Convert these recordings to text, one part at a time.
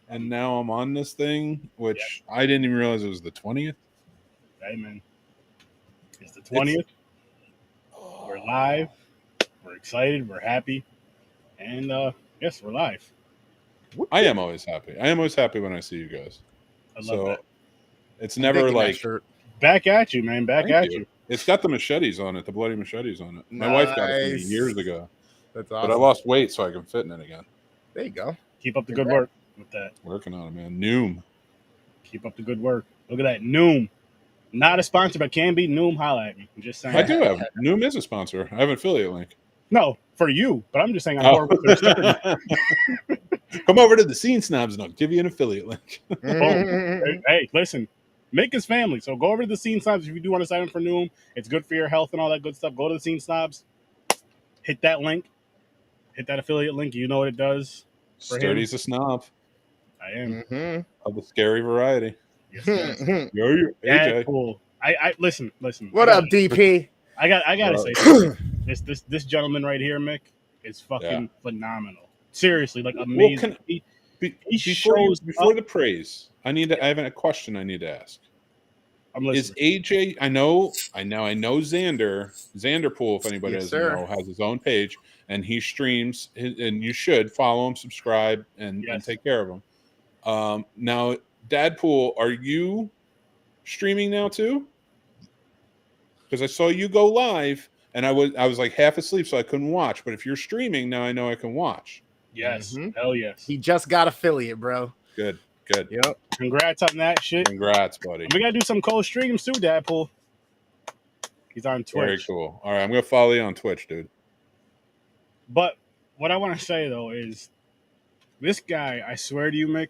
and now I'm on this thing, Yeah. which I didn't even realize it was the 20th. Hey, man. It's the 20th. We're live. We're excited. We're happy. And yes, we're live. I am always happy. I am always happy when I see you guys. I love So that. it's I'm never digging that like shirt. Back at you, man. Back thank at you. you. It's got the machetes on it, the bloody machetes on it. My wife got it for me Nice. years ago, That's but I awesome. lost weight so I can fit in it again. There you go. Keep up the good work with that. Working on it, man. Noom. Keep up the good work. Look at that. Noom. Not a sponsor, but can be. Noom, holla at me. I'm just saying. I do have Noom is a sponsor. I have an affiliate link. No, for you, but I'm just saying on a horrible consider. Come over to the Scene Snobs and I'll give you an affiliate link. Hey, listen, make us family. So go over to the Scene Snobs if you do want to sign up for Noom. It's good for your health and all that good stuff. Go to the Scene Snobs, hit that link, hit that affiliate link. You know what it does. For him. Sturdy's a snob I am. Mhm. of the scary variety. Yes, yes. Yo, AJ. Cool. I listen. What up, DP? I gotta Well, say something. this gentleman right here, Mick, is fucking phenomenal. Seriously, like amazing. He Before up. the praise, I have a question I need to ask. I'm Is listening. AJ? I know Xander Pool. If anybody Yes, doesn't sir. know, has his own page and he streams. And you should follow him, subscribe, and Yes. take care of him. Now, Dad Pool, are you streaming now too? Because I saw you go live, and I was like half asleep, so I couldn't watch. But if you're streaming now, I know I can watch. Yes. Mhm. Hell yes. He just got affiliate, bro. Good. Yep. Congrats on that shit. Congrats, buddy. And we gotta do some cold streams too, Dadpool. He's on Twitch. Very cool. All right, I'm gonna follow you on Twitch, dude. But what I want to say though is, this guy, I swear to you, Mick,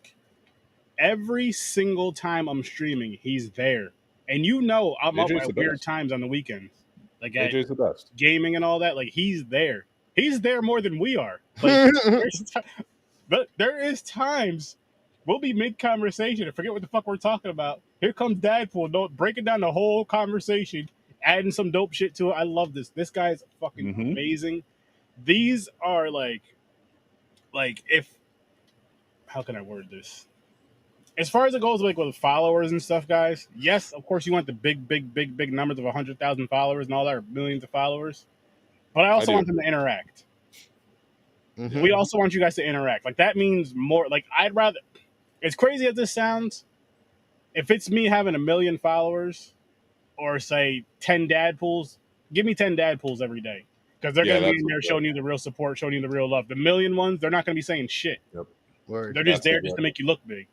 every single time I'm streaming, he's there. And you know I'm AJ's up the at weird best. times on the weekends, like at AJ's the best. gaming and all that. Like he's there. He's there more than we are. Like, but there is times we'll be mid conversation and forget what the fuck we're talking about. Here comes Dadpool, breaking down the whole conversation, adding some dope shit to it. I love this. This guy is fucking Mhm. amazing. These are like if, how can I word this? As far as it goes, like with followers and stuff, guys. Yes, of course you want the big numbers of 100,000 followers and all that, or millions of followers. But I also do. want them to interact. Mhm. We also want you guys to interact. Like that means more. Like I'd rather. As crazy as this sounds, if it's me having 1 million followers, or say 10 Dadpools, give me 10 Dadpools every day, because they're Yeah, going to be that's in there what's showing you the real support, showing you the real love. The 1 million ones, they're not going to be saying shit. Word. They're just That's there good, just to right. make you look big.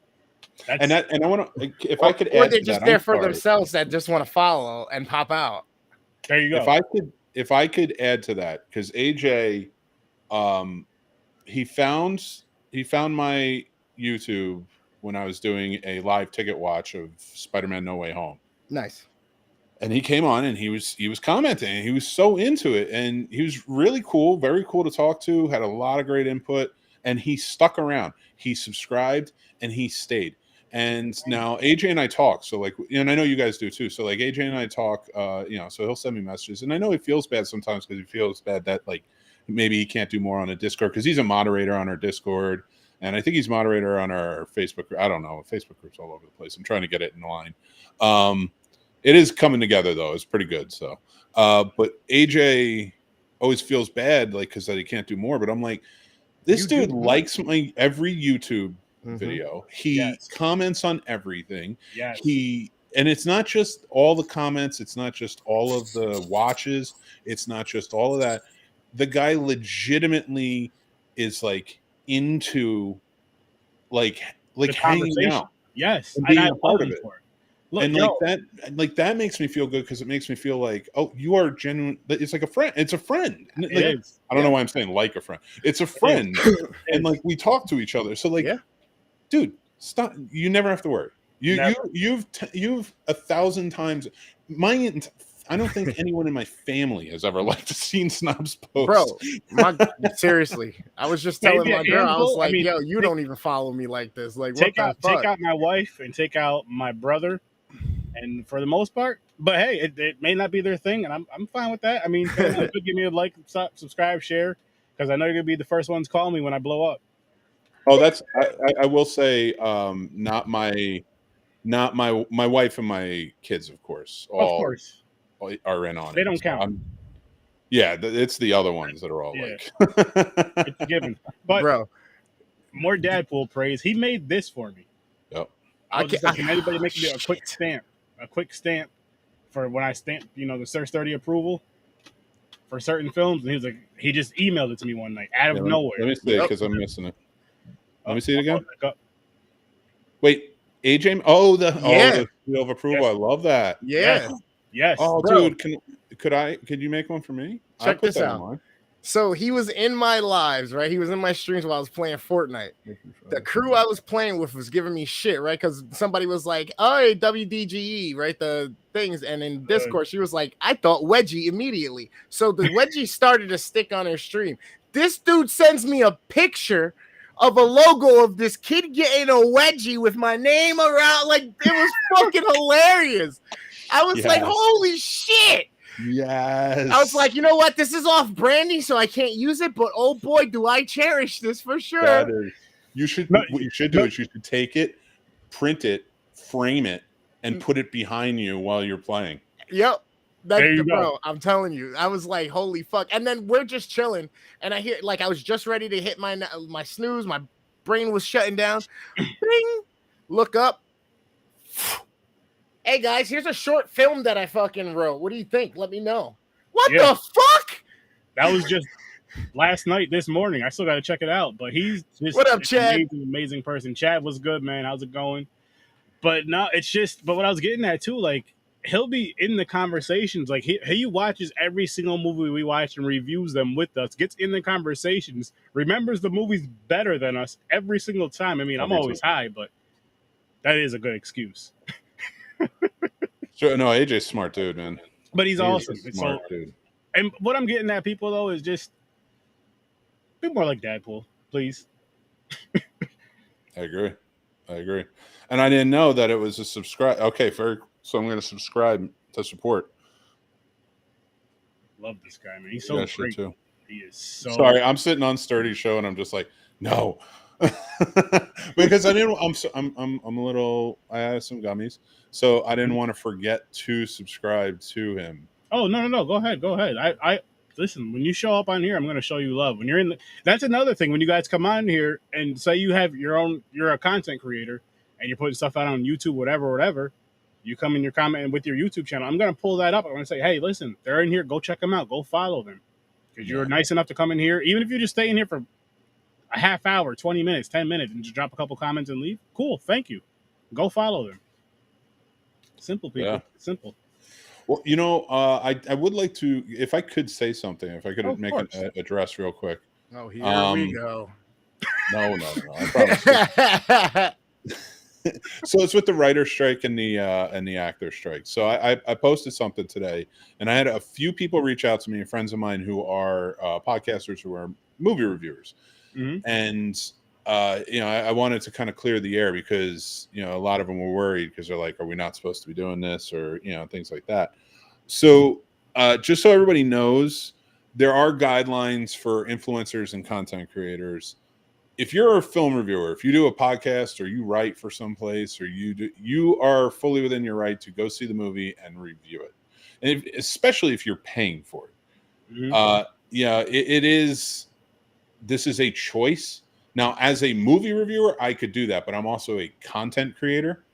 That's, And I want to, if Or, I could or add they're to just that, there I'm for sorry. themselves that just want to follow and pop out. there you go. If I could add to that, because AJ, he found my YouTube when I was doing a live ticket watch of Spider-Man No Way Home. Nice. And he came on and he was commenting and he was so into it, and he was really cool, very cool to talk to, had a lot of great input, and he stuck around. He subscribed and he stayed. And now AJ and I talk. So like, and I know you guys do too. So like AJ and I talk, so he'll send me messages, and I know he feels bad sometimes because he feels bad that like maybe he can't do more on a Discord because he's a moderator on our Discord. And I think he's moderator on our Facebook. I don't know. Facebook group's all over the place. I'm trying to get it in line. It is coming together though. It's pretty good. So, but AJ always feels bad, like, because that he can't do more. But I'm like, this You dude do more. likes my every YouTube Mhm. video. He Yes. comments on everything. Yes. And it's not just all the comments. It's not just all of the watches. It's not just all of that. The guy legitimately is like into like The hanging conversation. out Yes. and And being I a part love of him it. for it. Look, And that makes me feel good, because it makes me feel like, oh, you are genuine. It's like a friend. It's a friend. it Like, is. I don't know why I'm saying like a friend. It's a friend, and like we talk to each other. So like, Yeah. dude, stop. You never have to worry. Never. You've 1,000 times. I don't think anyone in my family has ever liked a Scene Snobs post. Bro, seriously, I was just telling Maybe my a girl, I was handful. I like, mean, yo, you don't even follow me like this. Like, what take the out fuck? my wife and take out my brother, and for the most part. But hey, it may not be their thing, and I'm fine with that. I mean, give me a like, subscribe, share, because I know you're gonna be the first ones calling me when I blow up. Oh, that's I will say, not my wife and my kids, of course, Of all course, are in on they it. don't So count. yeah, it's the other ones that are all Yeah, like, it's a given. But Bro, more Deadpool praise. He made this for me. yep. I was just like, can anybody make me a quick stamp? A quick stamp for when I stamp, the Search 30 approval for certain films. And he was like, he just emailed it to me one night out Yeah, of let nowhere. me see it Yep. because I'm missing it. Let me Oh, see it I'll again. pull it back up. Wait, AJ. Oh, the Yeah. seal of approval. Yes. I love that. yeah. Yes. Oh, Bro. dude, could you make one for me? I Check put this that in out. mine. So he was in my lives, right? He was in my streams while I was playing Fortnite. The crew I was playing with was giving me shit, right? Because somebody was like, "Oh, WDGE," right? The things, and in Discord, she was like, "I thought Wedgie immediately." So the Wedgie started to stick on her stream. This dude sends me a picture of a logo of this kid getting a wedgie with my name around. Like, it was fucking hilarious. I was like, Yes. "Holy shit!" Yes. I was like, you know what? This is off branding, so I can't use it. But oh boy, do I cherish this for sure. that is. You should. No, What you should do is you should take it, print it, frame it, and put it behind you while you're playing. Yep. There you Bro, go. I'm telling you, I was like, holy fuck. And then we're just chilling, and I hear, like, I was just ready to hit my snooze. My brain was shutting down. Bing. Look up. Hey guys, here's a short film that I fucking wrote. What do you think? Let me know. What Yeah. the fuck? That was just last night, this morning. I still got to check it out. But he's just What up, an Chad? amazing person. Chad was good, man. How's it going? But no, it's just. But what I was getting at too, like he'll be in the conversations. Like he watches every single movie we watch and reviews them with us. Gets in the conversations. Remembers the movies better than us every single time. I mean, I'm always high, but that is a good excuse. So no, AJ's smart dude, man. But he's awesome. a smart dude. And what I'm getting at, people though, is just be more like Deadpool, please. I agree. And I didn't know that it was a subscribe. Okay, so I'm going to subscribe to support. Love this guy, man. He's so great. Too. He is so. Sorry, I'm sitting on Sturdy Show and I'm just like, no, because I didn't. I'm a little. I have some gummies, so I didn't want to forget to subscribe to him. Oh no! Go ahead. I listen. When you show up on here, I'm going to show you love. When you're in, that's another thing. When you guys come on here and say you're a content creator, and you're putting stuff out on YouTube, whatever. You come in your comment with your YouTube channel. I'm going to pull that up. I'm going to say, hey, listen, they're in here. Go check them out. Go follow them because you're nice enough to come in here, even if you just stay in here for a half hour, 20 minutes, 10 minutes, and just drop a couple comments and leave. Cool. Thank you. Go follow them. Simple, people. Yeah. Simple. Well, I would like to, if I could say something, if I could make an address real quick. Oh, here we go. No. I promise. So it's with the writer's strike and the actor strike. So I posted something today, and I had a few people reach out to me, friends of mine who are podcasters who are movie reviewers, and I wanted to kind of clear the air because a lot of them were worried because they're like, are we not supposed to be doing this, or things like that. So just so everybody knows, there are guidelines for influencers and content creators. If you're a film reviewer, if you do a podcast or you write for someplace, or you are fully within your right to go see the movie and review it, and especially if you're paying for it. It is. This is a choice. Now, as a movie reviewer, I could do that, but I'm also a content creator.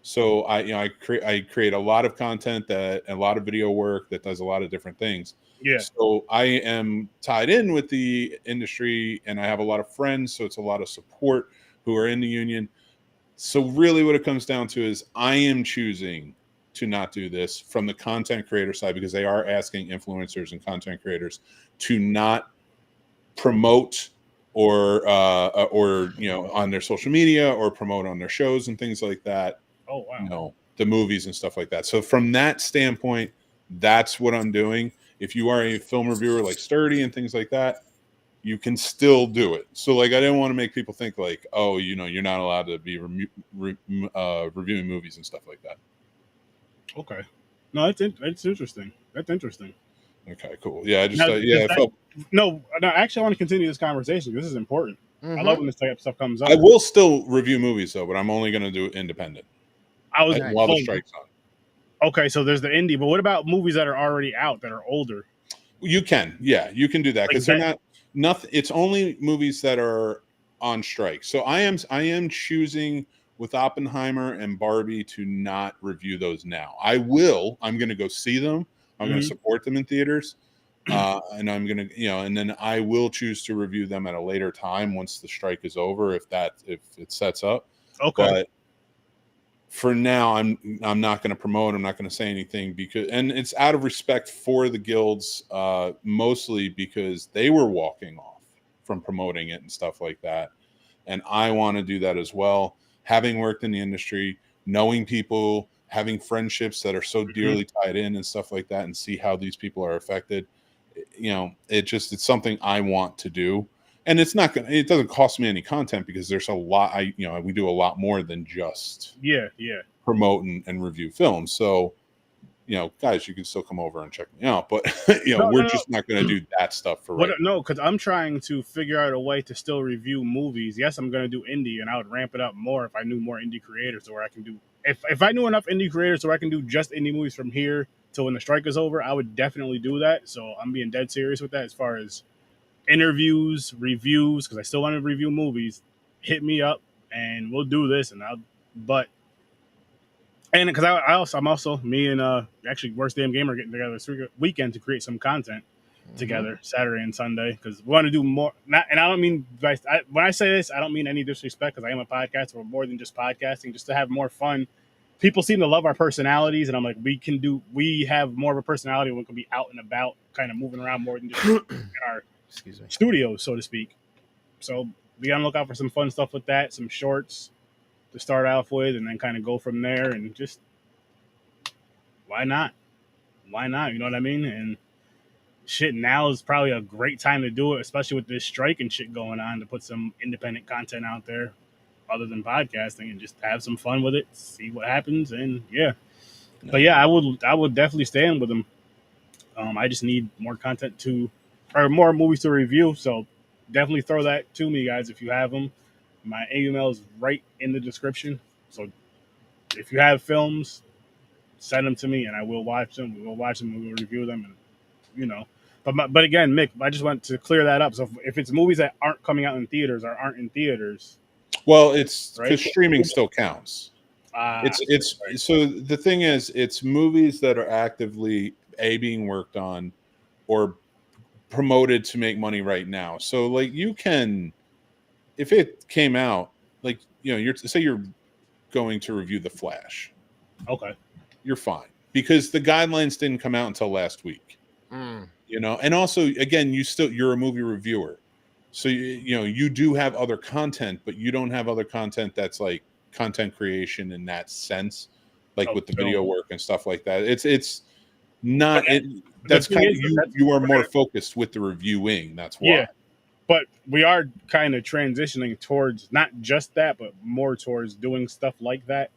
So I create a lot of content, a lot of video work that does a lot of different things. Yeah. So I am tied in with the industry, and I have a lot of friends. So it's a lot of support who are in the union. So really what it comes down to is I am choosing to not do this from the content creator side, because they are asking influencers and content creators to not promote or on their social media or promote on their shows and things like that. Oh, wow. The movies and stuff like that. So from that standpoint, that's what I'm doing. If you are a film reviewer like Sturdy and things like that, you can still do it. So like, I didn't want to make people think like, oh, you're not allowed to be reviewing movies and stuff like that. Okay. No, that's interesting. That's interesting. Okay, cool. Yeah, I just now, I felt. No, actually, I want to continue this conversation. This is important. I love when this type of stuff comes up. I will still review movies though, but I'm only going to do independent I was while the strike's on. Okay, so there's the indie, but what about movies that are already out that are older? You can, yeah, you can do that because they're not nothing. It's only movies that are on strike. So I am choosing with Oppenheimer and Barbie to not review those now. I will. I'm going to go see them. I'm going to support them in theaters, and I'm going to, and then I will choose to review them at a later time once the strike is over, if it sets up. Okay. But for now, I'm not going to promote. I'm not going to say anything and it's out of respect for the guilds, mostly because they were walking off from promoting it and stuff like that, and I want to do that as well. Having worked in the industry, knowing people, having friendships that are so dearly tied in and stuff like that, and see how these people are affected, it's something I want to do. And it doesn't cost me any content because there's a lot. We do a lot more than just promote and review films. So, guys, you can still come over and check me out, but we're just not going to do that stuff for right now. No, because I'm trying to figure out a way to still review movies. Yes, I'm going to do indie, and I would ramp it up more if I knew more indie creators, or I can do if I knew enough indie creators, so I can do just indie movies from here till when the strike is over. I would definitely do that. So I'm being dead serious with that as far as interviews, reviews, because I still want to review movies. Hit me up and we'll do this. Because I'm also me and actually Worst Damn Gamer getting together this weekend to create some content together Saturday and Sunday, because we want to do more. And I don't mean when I say this, I don't mean any disrespect, because I am a podcaster. We're more than just podcasting, just to have more fun. People seem to love our personalities, and I'm like, we have more of a personality. We can be out and about, kind of moving around more than just in our studios, so to speak. So be on the lookout for some fun stuff with that, some shorts to start off with, and then kind of go from there. And just why not? You know what I mean? And shit, now is probably a great time to do it, especially with this strike and shit going on, to put some independent content out there other than podcasting and just have some fun with it, see what happens. And but I would definitely stand with them. I just need more content or more movies to review. So definitely throw that to me, guys, if you have them. My email is right in the description. So if you have films, send them to me and I will watch them. We will watch them. We will review them. And, but again, Mick, I just want to clear that up. So if it's movies that aren't coming out in theaters or aren't in theaters. Well, it's because streaming still counts. Right. So the thing is, it's movies that are actively being worked on or promoted to make money right now. So like you can, if it came out, like, you're going to review The Flash. Okay. You're fine because the guidelines didn't come out until last week. And also, again, you're a movie reviewer. So, you do have other content, but you don't have other content that's like content creation in that sense, like with the video work and stuff like that. It's not, that's kind of, you are more focused with the reviewing. That's why. Yeah. But we are kind of transitioning towards not just that, but more towards doing stuff like that.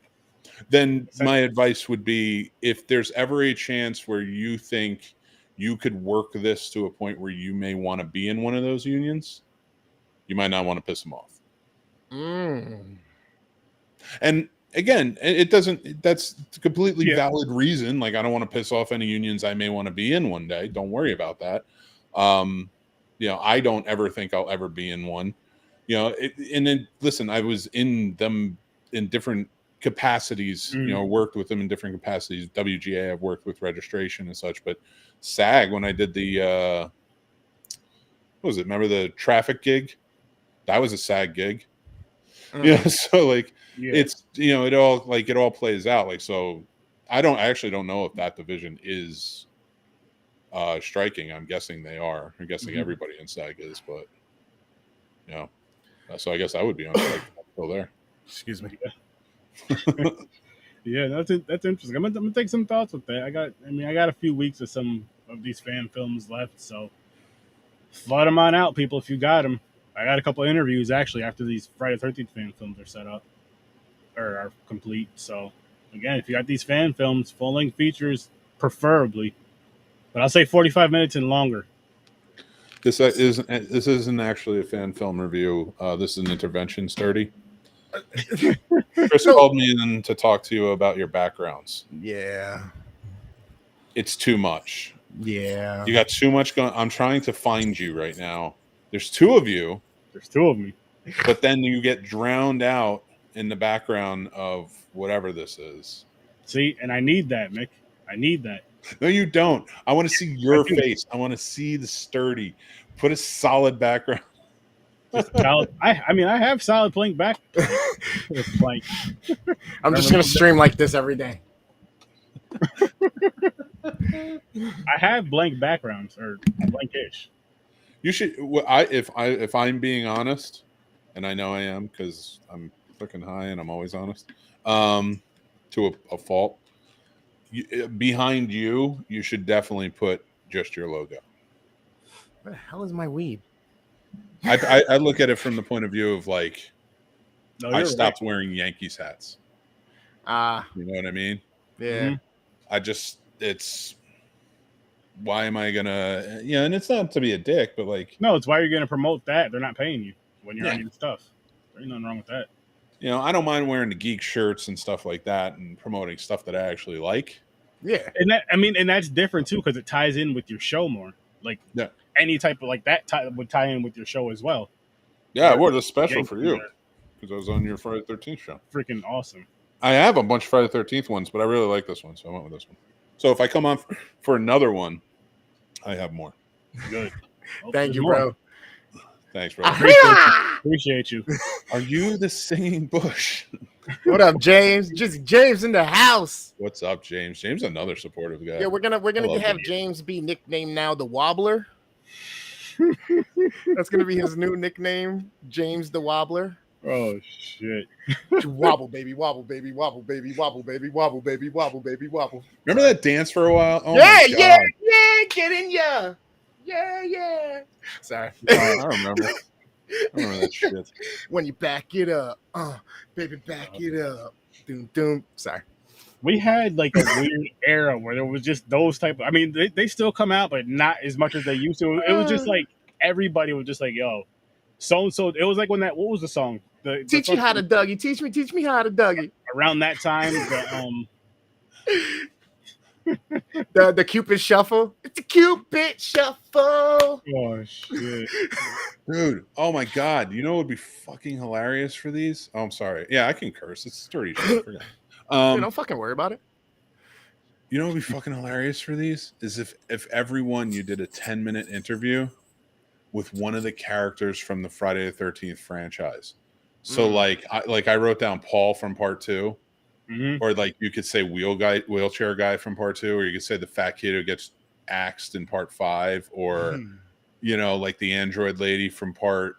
Then my advice would be, if there's ever a chance where you think you could work this to a point where you may want to be in one of those unions, you might not want to piss them off. And again, that's a completely valid reason. Like, I don't want to piss off any unions I may want to be in one day. Don't worry about that. I don't ever think I'll ever be in one, and then listen, I was in them in different capacities, worked with them in different capacities. WGA, I've worked with registration and such, but SAG, when I did the, what was it? Remember the traffic gig? That was a SAG gig. So like, it's, it all plays out. Like, so I actually don't know if that division is striking. I'm guessing they are. I'm guessing everybody in SAG is, but so I guess I would be on strike still there. Excuse me. Yeah, that's interesting. I'm gonna take some thoughts with that. I got a few weeks of some of these fan films left, so flood them on out, people, if you got them. I got a couple of interviews actually after these Friday the 13th fan films are set up or are complete. So again, if you got these fan films, full length features, preferably, but I'll say 45 minutes and longer. This isn't actually a fan film review. This is an intervention, Sturdy. Chris called me in to talk to you about your backgrounds. Yeah. It's too much. Yeah. You got too much going. I'm trying to find you right now. There's two of you. There's two of me. But then you get drowned out in the background of whatever this is. See, and I need that, Mick. I need that. No, you don't. I want to see your face. I want to see the Sturdy. Put a solid background. Solid, I mean, I have solid blank back. Blank. I'm just gonna stream like this every day. I have blank backgrounds or blankish. You should. If I'm being honest, and I know I am because I'm freaking high and I'm always honest, to a fault. Behind you, you should definitely put just your logo. What the hell is my weed? I look at it from the point of view of like, No, I stopped wearing Yankees hats. You know what I mean? Yeah. It's why am I gonna? Yeah, and it's not to be a dick, but like, no, it's why you're gonna promote that. They're not paying you when you're on your stuff. There ain't nothing wrong with that. You know, I don't mind wearing the geek shirts and stuff like that and promoting stuff that I actually like. Yeah. And that, I mean, and that's different too because it ties in with your show more. Like any type of like that would tie in with your show as well. Yeah, I wore this special for you because I was on your Friday the 13th show. Freaking awesome. I have a bunch of Friday the 13th ones, but I really like this one, so I went with this one. So if I come on for another one, I have more. Good. Thank you, bro. Thanks, bro. Appreciate you. Are you the singing bush? What up, James? Just James in the house. What's up, James? James, another supportive guy. Yeah, we're gonna have James be nicknamed now the Wobbler. That's gonna be his new nickname, James the Wobbler. Oh shit! Wobble baby, wobble baby, wobble baby, wobble baby, wobble baby, wobble baby, wobble. Remember that dance for a while? Oh yeah, yeah, get in ya. Yeah. Sorry. I remember. I remember that shit. When you back it up, baby, back it up. Doom, doom. Sorry. We had like a weird era where there was just those type of. I mean, they still come out, but not as much as they used to. It was just like everybody was just like, "Yo, so and so." It was like when that. What was the song? Teach you how to Dougie. Teach me how to Dougie. Around that time, the Cupid Shuffle. It's a Cupid Shuffle. Oh shit, dude! Oh my god! You know what would be fucking hilarious for these? Oh, I'm sorry. Yeah, I can curse. It's dirty shit. Don't fucking worry about it. You know what would be fucking hilarious for these is if everyone you did a 10-minute interview with one of the characters from the Friday the 13th franchise. So I wrote down Paul from part 2. Mm-hmm. Or like you could say wheelchair guy from part 2, or you could say the fat kid who gets axed in part 5, or you know, like the android lady from part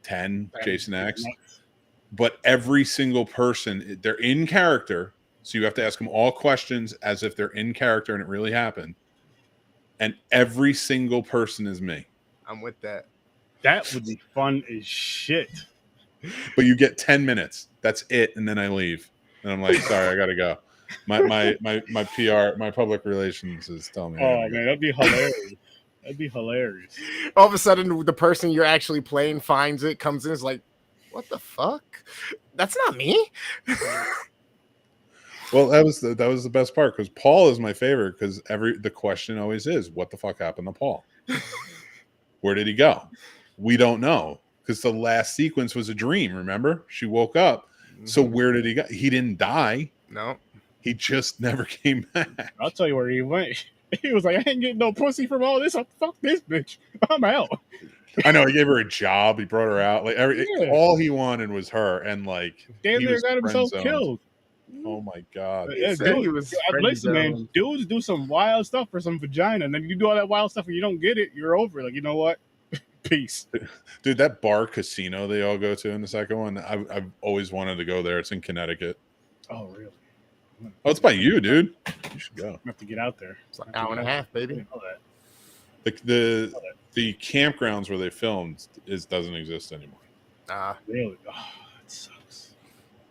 10, Jason X. But every single person, they're in character, so you have to ask them all questions as if they're in character and it really happened. And every single person is me. I'm with that. That would be fun as shit. But you get 10 minutes. That's it, and then I leave. And I'm like, sorry, I gotta go. My PR, my public relations is telling me. Oh man, that'd be hilarious. That'd be hilarious. All of a sudden, the person you're actually playing finds it, comes in, is like, "What the fuck? That's not me." Well, that was the best part because Paul is my favorite because the question always is, "What the fuck happened to Paul? Where did he go? We don't know because the last sequence was a dream. Remember, she woke up." So where did he go? He didn't die. No. He just never came back. I'll tell you where he went. He was like, I ain't getting no pussy from all this. Fuck this bitch. I'm out. I know. He gave her a job. He brought her out. Like all he wanted was her. And like, damn near got himself killed. Oh my god. Listen, man. Dudes do some wild stuff for some vagina, and then you do all that wild stuff and you don't get it. You're over. Like, you know what? Peace. Dude, that bar casino they all go to in the second one, I've always wanted to go there. It's in Connecticut. Oh, really? Oh, it's by you, dude. You should go. I have to get out there. It's like an hour and a half, baby. The campgrounds where they filmed doesn't exist anymore. Really? Oh, that sucks.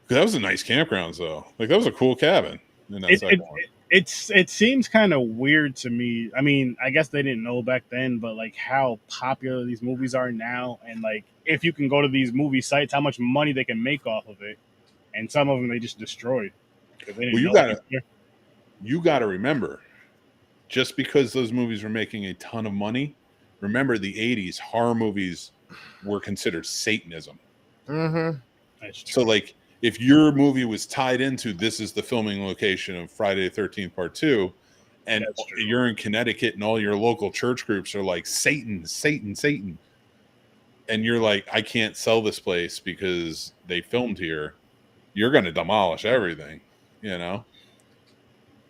That was a nice campground, though. Like that was a cool cabin in that second one. it seems kind of weird to me. I mean, I guess they didn't know back then, but like how popular these movies are now, and like if you can go to these movie sites, how much money they can make off of it, and some of them they just destroyed because they didn't Well, know. you gotta remember, just because those movies were making a ton of money, remember the 80s horror movies were considered Satanism. Mm-hmm. That's true. So like if your movie was tied into this is the filming location of Friday the 13th Part 2, and That's true. you're in Connecticut and all your local church groups are like Satan, Satan, Satan, and you're like, I can't sell this place because they filmed here, you're gonna demolish everything, you know?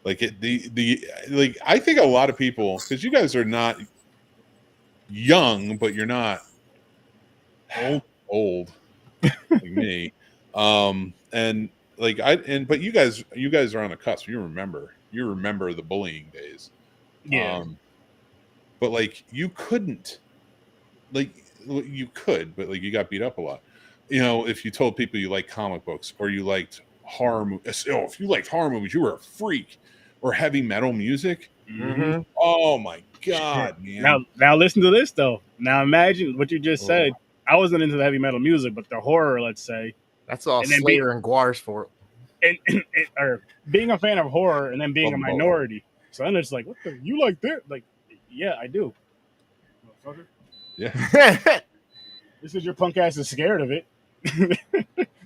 Like like I think a lot of people, because you guys are not young, but you're not old like me. And like but you guys are on the cusp. You remember the bullying days. Yeah. But like you couldn't, like you could, but like you got beat up a lot. You know, if you told people you like comic books or you liked horror movies, if you liked horror movies, you were a freak. Or heavy metal music. Mm-hmm. Oh my god, man! Now listen to this though. Now imagine what you just said. I wasn't into the heavy metal music, but the horror, let's say, That's all And then Slayer and Guar's for. or being a fan of horror and then being a minority. So then it's like, what the? You like that? Like, yeah, I do. Motherfucker. Yeah. This is your punk ass is scared of it.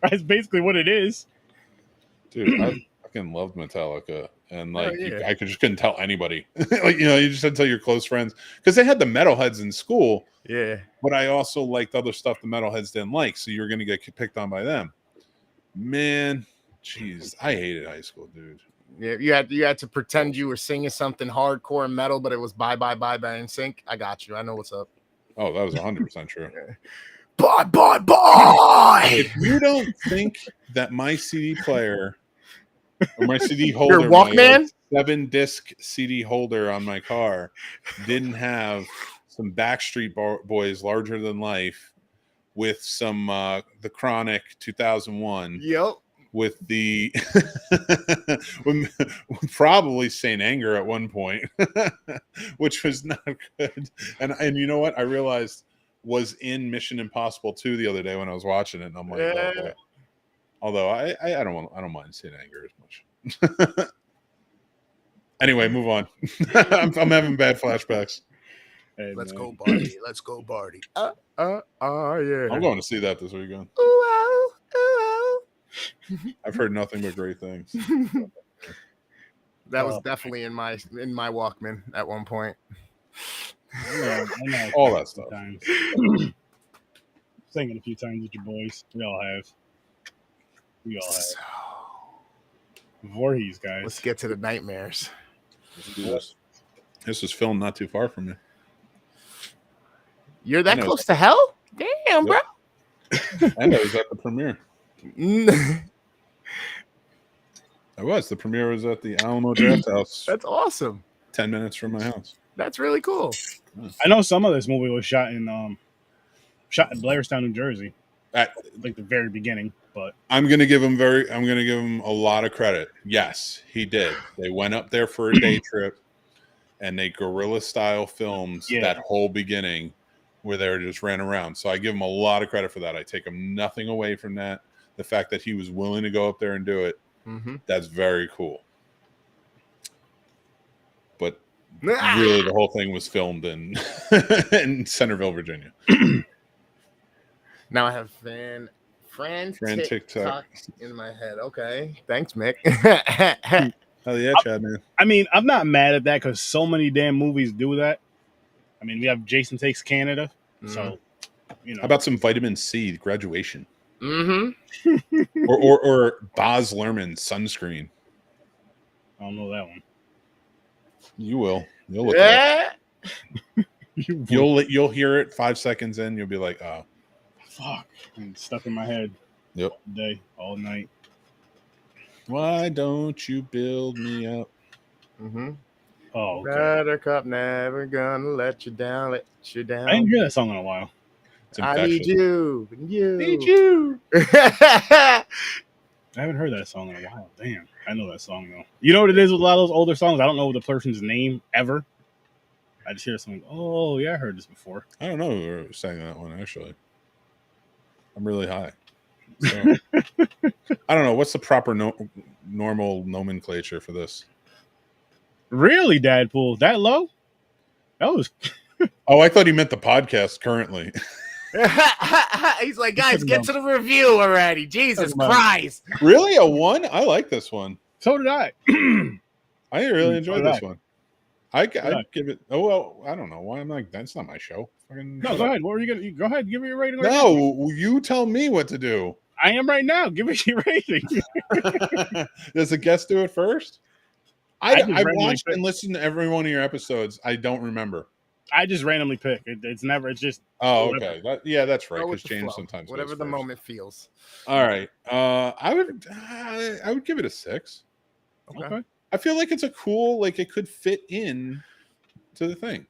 That's basically what it is. Dude, I fucking loved Metallica, and like yeah. I just couldn't tell anybody. Like, you know, you just had to tell your close friends because they had the metalheads in school. Yeah. But I also liked other stuff the metalheads didn't like, so you were going to get picked on by them. Man, jeez, I hated high school, dude. Yeah, you had to pretend you were singing something hardcore and metal, but it was bye by NSYNC. I got you. I know what's up. Oh, that was 100% true. Bye. If you don't think that my CD player or my CD holder, Your Walkman, my 7-disc CD holder on my car, didn't have some Backstreet Boys Larger Than Life with some The Chronic 2001. Yep. With the with probably Saint Anger at one point, which was not good. And you know what? I realized was in Mission Impossible 2 the other day when I was watching it, and I'm like, oh, although I don't mind Saint Anger as much. Anyway, move on. I'm having bad flashbacks. Hey, Let's man. go, Barty. Let's go, Barty. Yeah. I'm going to see that this weekend. Ooh, oh, ooh, I've heard nothing but great things. That was definitely in my Walkman at one point. I know All that stuff. Times. Singing a few times with your boys. We all have. Voorhees, guys. Let's get to the nightmares. Let's do this. This is filmed not too far from me. You're that close to hell? Damn, bro. And I was at the premiere. I was. The premiere was at the Alamo Draft House. That's awesome. 10 minutes from my house. That's really cool. I know some of this movie was shot in Blairstown, New Jersey, at like the very beginning. But I'm gonna give him a lot of credit. Yes, he did. They went up there for a day trip, and they guerrilla style filmed that whole beginning where they just ran around. So I give him a lot of credit for that. I take him nothing away from that. The fact that he was willing to go up there and do it, that's very cool. But really, the whole thing was filmed in in Centerville, Virginia. Now I have Fran TikTok in my head. Okay, thanks, Mick. Hell yeah, Chad, man. I mean, I'm not mad at that because so many damn movies do that. I mean, we have Jason Takes Canada, so you know. How about some vitamin C graduation? Mm-hmm. or Baz Luhrmann sunscreen. I don't know that one. You will. You'll look it up. You'll hear it 5 seconds in. You'll be like, oh, fuck! And stuck in my head. Yep. All day, all night. Why don't you build me up? Mm-hmm. Oh, okay. Buttercup, never gonna let you down. I didn't hear that song in a while. I need you. Need you. I haven't heard that song in a while. Damn, I know that song though. You know what it is with a lot of those older songs? I don't know the person's name ever. I just hear something. Oh yeah, I heard this before. I don't know who sang that one actually. I'm really high. So, I don't know what's the proper normal nomenclature for this. Really, Dadpool? That low? That was. Oh, I thought he meant the podcast currently. He's like, guys, get to the review already. Jesus Christ. Really? A 1? I like this one. So did I. I really enjoyed this one. I'd Yeah. give it. Oh well, I don't know why I'm like that's not my show. No, go ahead. What were you gonna? Go ahead. Give me your rating. Right No, you tell me what to do. now. I am right now. Give me your rating. Does the guest do it first? I just I've randomly watched pick. and listened to every one of your episodes. I don't remember. I just randomly pick. It's never. It's just. Oh, Whatever. okay. Yeah, that's right. Go Because with the James flow. sometimes Whatever goes the first. moment feels. All right. I would give it a 6. Okay. I feel like it's a cool, like it could fit in to the thing,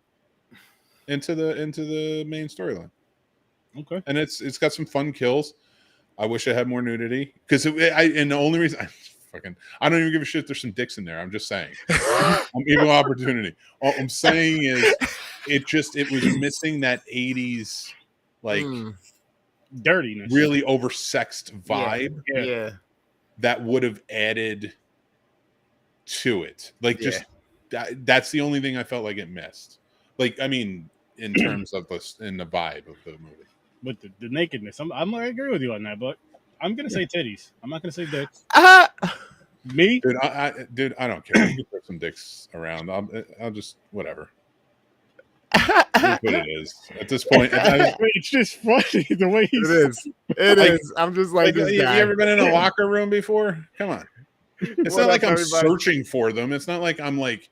into the main storyline, Okay. and it's got some fun kills. I wish it had more nudity because and the only reason I don't even give a shit. There's some dicks in there. I'm just saying. I'm equal opportunity. All I'm saying is it was missing that 80s like Dirtiness. really oversexed vibe Yeah. that would have added to it. Like just that's the only thing I felt like it missed. Like I mean, in terms of the vibe of the movie. With the nakedness, I agree with you on that, but I'm gonna say titties. I'm not gonna say dicks. Me? Dude, I don't care. You can put some dicks around. I'll just whatever. That's what it is at this point. It's just funny the way he's. It is. I'm just like this you guy. ever been in a locker room before? Come on. It's What not like up, I'm everybody? searching for them. It's not like I'm like,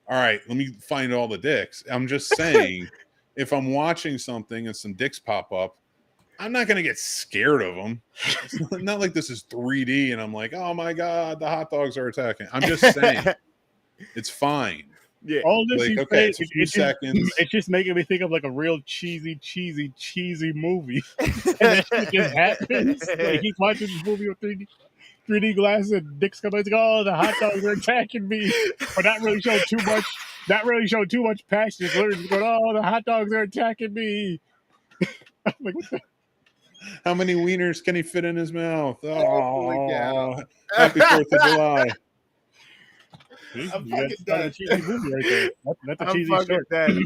all right, let me find all the dicks. I'm just saying, if I'm watching something and some dicks pop up, I'm not gonna get scared of them. It's not like this is 3D and I'm like, oh my god, the hot dogs are attacking. I'm just saying, it's fine. Yeah. All this Like, you okay, say, it's a few seconds. it's just making me think of like a real cheesy movie. And it just happens. Like he's watching this movie with 3D glasses and dicks come in. Like, oh, the hot dogs are attacking me, but not really showing too much. Not really showing too much passion. It's literally going, oh, the hot dogs are attacking me. I'm like, what the? How many wieners can he fit in his mouth? Oh my God. Happy 4th of July. See? I'm You got fucking started a dead. cheesy movie right there. That's a I'm cheesy fucking short. dead.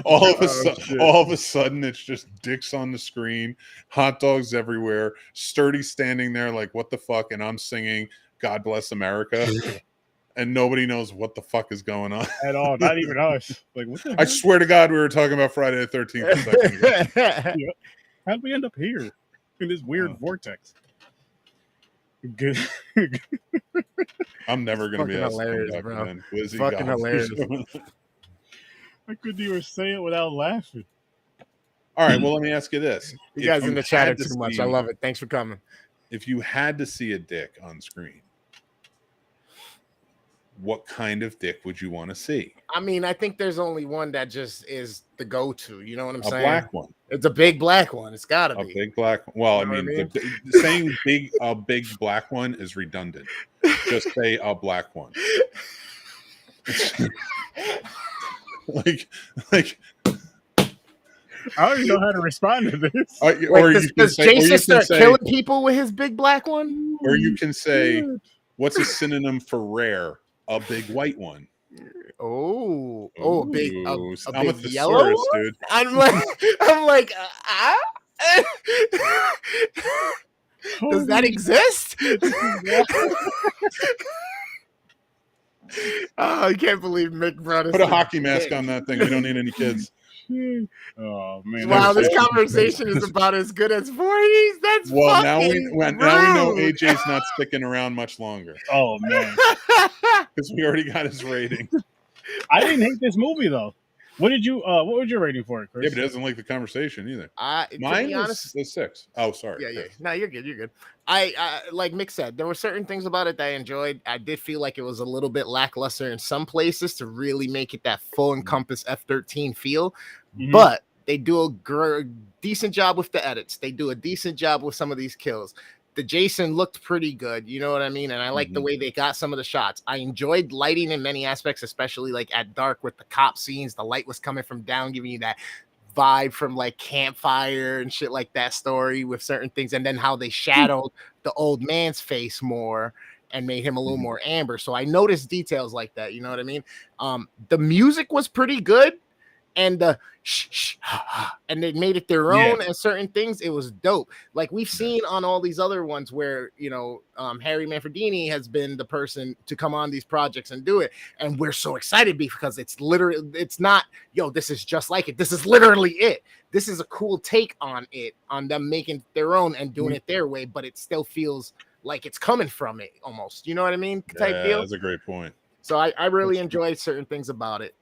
All of a Oh, sudden, shit. all of a sudden, it's just dicks on the screen, hot dogs everywhere, Sturdy standing there like, what the fuck? And I'm singing God Bless America. And nobody knows what the fuck is going on. At all. Not even us. Like, what the I hell? swear to God, we were talking about Friday the 13th a second ago. How'd we end up here in this weird vortex? Good. I'm never going to be Fucking asked to come hilarious, back bro. again. Lizzie Fucking God. hilarious. I couldn't even say it without laughing. All right, well, let me ask you this. You If guys in the chat are had to too much. see- I love it. Thanks for coming. If you had to see a dick on screen, what kind of dick would you want to see? I mean, I think there's only one that just is the go-to. You know what I'm A saying? black one. It's a big black one. It's gotta A be. big black. Well, You know I what mean, I saying a big black one is redundant. Just say a black one. like, I don't even know how to respond to this. or Wait, you can does say, or you Jason can start say, killing people with his big black one? or you can say, what's a synonym for rare? A big white one. Oh, a big Ooh, a I'm a big yellow thesaurus, one? dude. I'm like, does that exist? Oh, I can't believe Mick brought us. Put a hockey mask on that thing. We don't need any kids. Oh man! Wow, Never this said- conversation is about as good as 40s. That's Well, now fucking we know rude. AJ's not sticking around much longer Oh man! because we already got his rating. I didn't hate this movie though. What did you? What was your rating for it, Chris? Yeah, but it doesn't like the conversation either. To Mine be was honest, the 6. Oh, sorry. yeah. No, you're good. You're good. I like Mick said, there were certain things about it that I enjoyed. I did feel like it was a little bit lackluster in some places to really make it that full encompass F-13 feel, Mhm. but they do a decent job with the edits. They do a decent job with some of these kills. The Jason looked pretty good, you know what I mean? And I like the way they got some of the shots. I enjoyed lighting in many aspects, especially like at dark with the cop scenes. The light was coming from down, giving you that vibe from like campfire and shit like that story with certain things. And then how they shadowed the old man's face more and made him a little more amber. So I noticed details like that, you know what I mean? The music was pretty good. And the and they made it their own, and certain things, it was dope. Like we've seen on all these other ones where, you know, Harry Manfredini has been the person to come on these projects and do it. And we're so excited because it's literally, it's not, yo, this is just like it. This is literally it. This is a cool take on it, on them making their own and doing it their way, but it still feels like it's coming from it almost. You know what I mean? Type deal. That's a great point. So I really enjoyed certain things about it.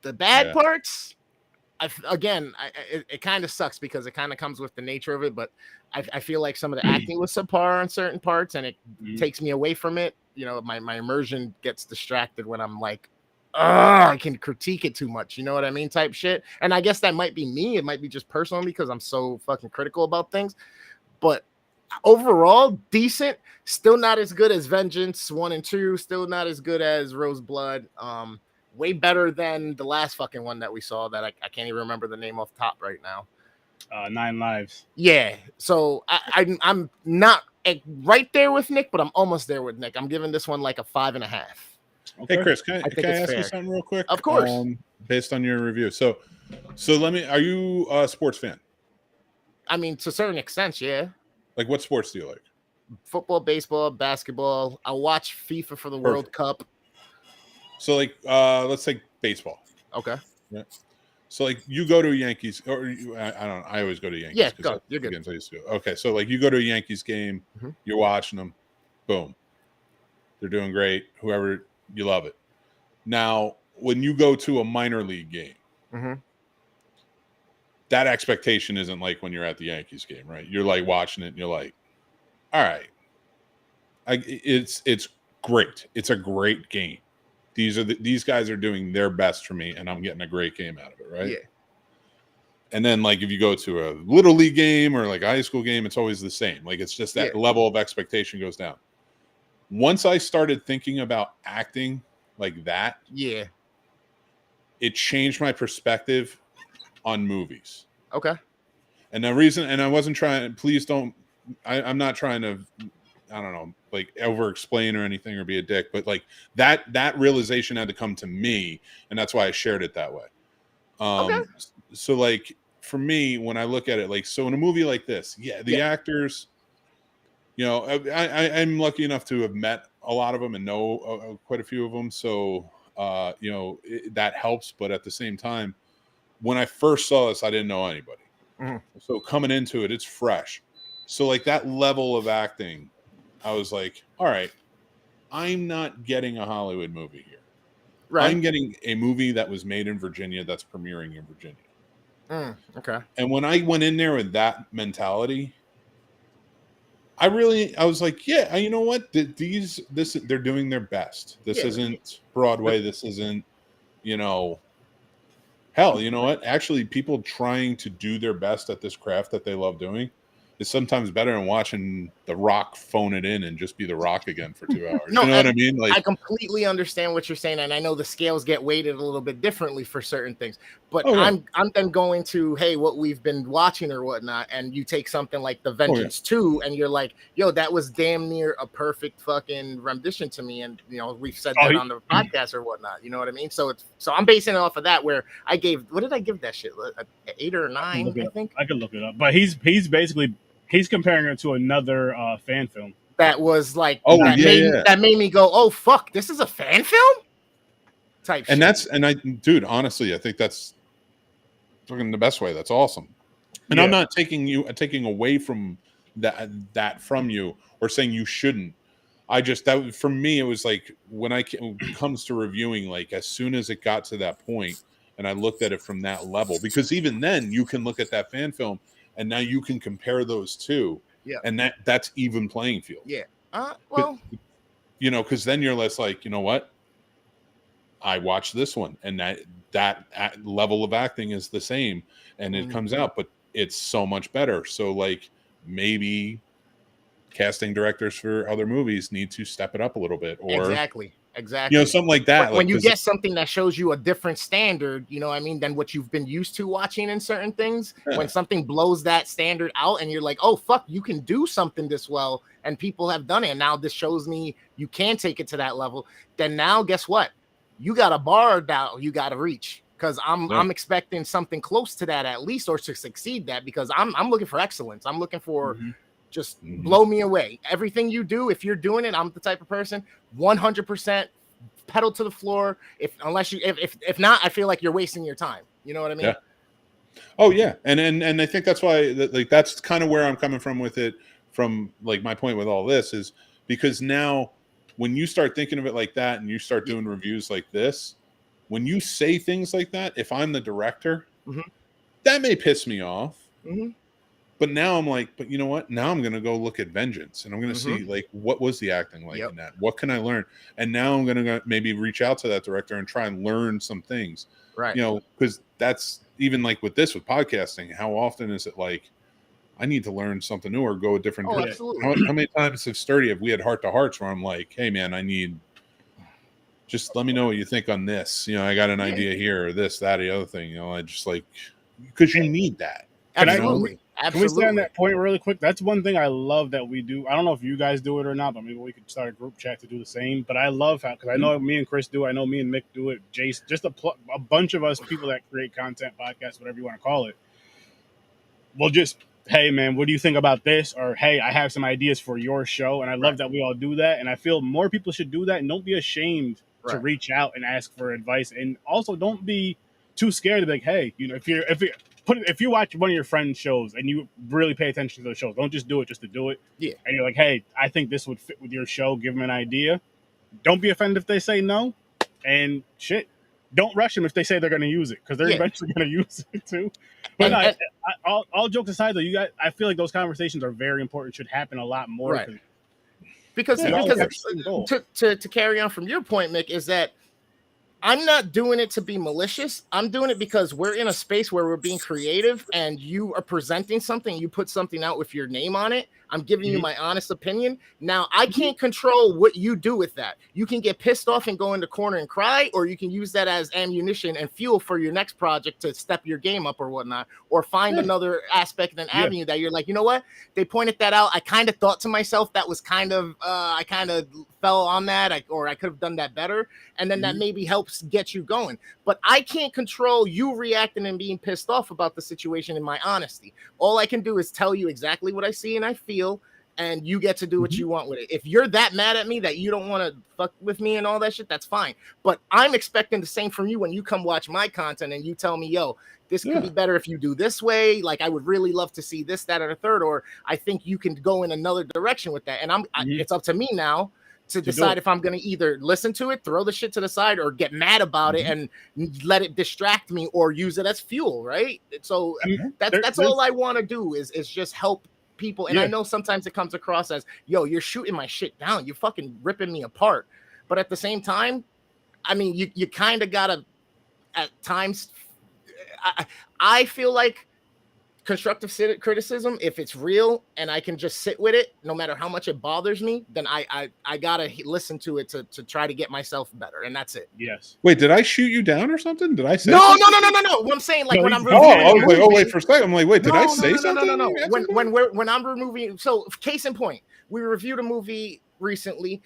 The bad parts, it kind of sucks because it kind of comes with the nature of it, but I feel like some of the acting was subpar on certain parts, and it takes me away from it. You know, my immersion gets distracted when I'm like, I can critique it too much. You know what I mean? Type shit. And I guess that might be me. It might be just personal because I'm so fucking critical about things. But overall, decent. Still not as good as Vengeance 1 and 2. Still not as good as Roseblood. Way better than the last fucking one that we saw that I can't even remember the name off the top right now. 9 Lives. Yeah. So I'm not right there with Nick, but I'm almost there with Nick. I'm giving this one like a 5.5. Okay. Hey Chris, can I ask you something real quick? Of course. Based on your review. So are you a sports fan? I mean, to a certain extent, yeah. Like what sports do you like? Football, baseball, basketball. I'll watch FIFA for the World Cup. So like let's take baseball. Okay. Yeah. So like you go to a Yankees I don't know, I always go to Yankees. Yeah, go. You're good. Okay, so like you go to a Yankees game, you're watching them, boom. They're doing great. Whoever, you love it. Now, when you go to a minor league game, that expectation isn't like when you're at the Yankees game, right? You're like watching it and you're like, all right. It's great. It's a great game. These guys are doing their best for me, and I'm getting a great game out of it, right? Yeah. And then, like, if you go to a little league game or like a high school game, it's always the same. Like, it's just that level of expectation goes down. Once I started thinking about acting like that, it changed my perspective on movies. Okay. And the reason, and I wasn't trying. Please don't. I'm not trying to. I don't know, like over explain or anything or be a dick, but like that realization had to come to me, and that's why I shared it that way. So like for me, when I look at it, like, so in a movie like this, the actors, you know, I'm lucky enough to have met a lot of them and know quite a few of them. So, you know, that helps. But at the same time, when I first saw this, I didn't know anybody. So coming into it, it's fresh. So like that level of acting, I was like, all right, I'm not getting a Hollywood movie here. Right. I'm getting a movie that was made in Virginia that's premiering in Virginia. Okay. And when I went in there with that mentality, I was like, yeah, you know what? They're doing their best. This isn't Broadway. This isn't, you know, hell, you know what? Actually, people trying to do their best at this craft that they love doing is sometimes better than watching The Rock phone it in and just be The Rock again for 2 hours. No, you know what I mean? Like, I completely understand what you're saying, and I know the scales get weighted a little bit differently for certain things. But I'm then going to, hey, what we've been watching or whatnot, and you take something like The Vengeance 2, and you're like, yo, that was damn near a perfect fucking rendition to me, and you know we've said that on the podcast or whatnot. You know what I mean? So I'm basing it off of that. Where I gave, what did I give that shit? 8 or 9, I think. I can look it up, but he's basically. He's comparing it to another fan film that was like, that made me go, oh fuck, this is a fan film type. And shit. Dude, honestly, I think that's fucking the best way. That's awesome. And I'm not taking away from that from you or saying you shouldn't. That for me, it was like when it comes to reviewing, like as soon as it got to that point, and I looked at it from that level, because even then you can look at that fan film. And now you can compare those two, and that's even playing field. Yeah. Well, you know, because then you're less like, you know what? I watched this one, and that level of acting is the same, and it comes out, but it's so much better. So like maybe casting directors for other movies need to step it up a little bit, or Exactly. something like that. When you 'cause get something that shows you a different standard, you know what I mean, than what you've been used to watching in certain things, Yeah. when something blows that standard out and you're like, oh, fuck, you can do something this well and people have done it. And now this shows me you can take it to that level. Then now guess what? You got a bar down you got to reach. Because I'm expecting something close to that at least, or to succeed that, because I'm looking for excellence. I'm looking for just blow me away. Everything you do, if you're doing it, I'm the type of person 100% pedal to the floor. If not, I feel like you're wasting your time. You know what I mean? Yeah. Oh yeah, and I think that's why like that's kind of where I'm coming from with it. From like my point with all this is because now when you start thinking of it like that and you start doing reviews like this. When you say things like that, if I'm the director, that may piss me off. But now I'm like, but you know what? Now I'm going to go look at Vengeance and I'm going to see like, what was the acting like in that? What can I learn? And now I'm going to maybe reach out to that director and try and learn some things. Right. You know, because that's even like with this, with podcasting, how often is it like, I need to learn something new or go a different direction? Absolutely. How many times have we had heart to hearts where I'm like, hey man, just let me know what you think on this. You know, I got an idea here, or this, that, or the other thing. You know, I just like, because you need that. Absolutely. Can we stay on that point really quick? That's one thing I love that we do. I don't know if you guys do it or not, but maybe we could start a group chat to do the same. But I love how, because I know me and Chris do it. I know me and Mick do it. Jace, just a bunch of us, people that create content, podcasts, whatever you want to call it. We'll just, hey, man, what do you think about this? Or, hey, I have some ideas for your show. And I love that we all do that. And I feel more people should do that. And don't be ashamed to reach out and ask for advice. And also don't be too scared to be like, hey, you know, if you watch one of your friends' shows and you really pay attention to those shows, don't just do it just to do it. Yeah. And you're like, hey, I think this would fit with your show. Give them an idea. Don't be offended if they say no. And shit, don't rush them if they say they're going to use it, because they're eventually going to use it too. But all jokes aside, though, I feel like those conversations are very important. Should happen a lot more. Right. Because to carry on from your point, Mick, is that I'm not doing it to be malicious. I'm doing it because we're in a space where we're being creative and you are presenting something. You put something out with your name on it. I'm giving you my honest opinion. Now, I can't control what you do with that. You can get pissed off and go in the corner and cry, or you can use that as ammunition and fuel for your next project to step your game up or whatnot, or find another aspect and avenue that you're like, you know what? They pointed that out. I kind of thought to myself that was kind of, I kind of fell on that, or I could have done that better. And then that maybe helps get you going. But I can't control you reacting and being pissed off about the situation in my honesty. All I can do is tell you exactly what I see and I feel, and you get to do what you want with it. If you're that mad at me that you don't want to fuck with me and all that shit, that's fine. But I'm expecting the same from you when you come watch my content and you tell me, yo, this could be better if you do this way. Like, I would really love to see this, that, or the third, or I think you can go in another direction with that. And it's up to me now to decide if I'm going to either listen to it, throw the shit to the side, or get mad about it and let it distract me, or use it as fuel, right? So that's all I want to do is just help people. And I know sometimes it comes across as, yo, you're shooting my shit down. You're fucking ripping me apart. But at the same time, I mean, you kind of got to, at times, I feel like constructive criticism, if it's real and I can just sit with it, no matter how much it bothers me, then I gotta listen to it to try to get myself better, and that's it. Yes. Wait, did I shoot you down or something? Did I say no? something? What I'm saying, like, when I'm wait for a second. I'm like, wait, did I say something? No. When I'm removing, so case in point, we reviewed a movie recently.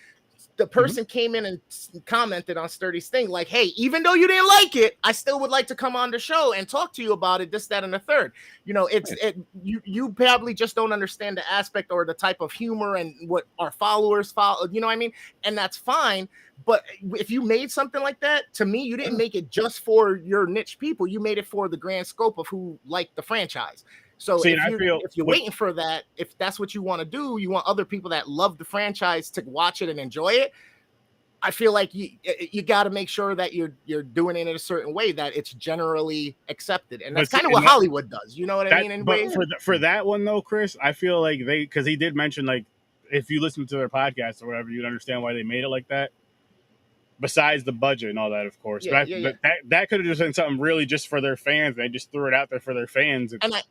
The person came in and commented on Sturdy's thing, like, hey, even though you didn't like it, I still would like to come on the show and talk to you about it, this, that, and the third. You know, you probably just don't understand the aspect or the type of humor and what our followers follow, you know what I mean? And that's fine. But if you made something like that, to me, you didn't make it just for your niche people. You made it for the grand scope of who liked the franchise. So if you're waiting for that, if that's what you want to do, you want other people that love the franchise to watch it and enjoy it. I feel like you got to make sure that you're doing it in a certain way that it's generally accepted, and that's kind of what Hollywood does. You know what I mean? But for that one though, Chris, I feel like because he did mention, like, if you listen to their podcast or whatever, you'd understand why they made it like that. Besides the budget and all that, of course. But that could have just been something really just for their fans. They just threw it out there for their fans. But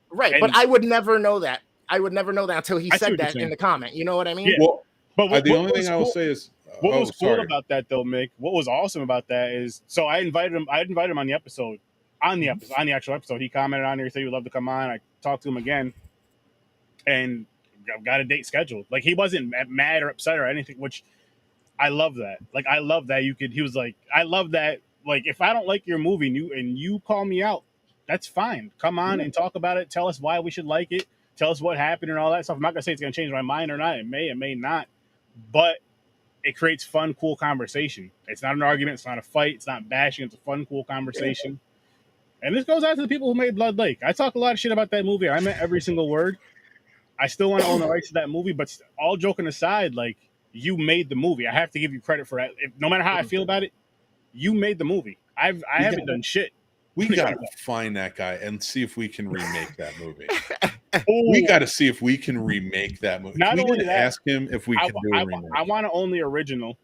I would never know that. I would never know that until he I see said what you're that in saying. the comment. You know what I mean? Yeah. Well, But the only thing I will say is, what was cool sorry. about that though, Mick? What was awesome about that is, so I invited him on the episode, on the actual episode. He commented on there, he said he would love to come on. I talked to him again, and got a date scheduled. Like, he wasn't mad or upset or anything, which I love that. Like, I love that he was like, I love that. Like, if I don't like your movie and you call me out, that's fine. Come on and talk about it. Tell us why we should like it. Tell us what happened and all that stuff. I'm not gonna say it's gonna change my mind or not. It may not, but it creates fun, cool conversation. It's not an argument. It's not a fight. It's not bashing. It's a fun, cool conversation. Yeah. And this goes out to the people who made Blood Lake. I talk a lot of shit about that movie. I meant every single word. I still want to own the rights to that movie, but all joking aside, like, you made the movie. I have to give you credit for that. No matter how I feel about it, you made the movie. I haven't done shit. We got to find that guy and see if we can remake that movie. Ooh. We got to see if we can remake that movie. Not we only didn't that, ask him if we can do a remake. I want to own the original,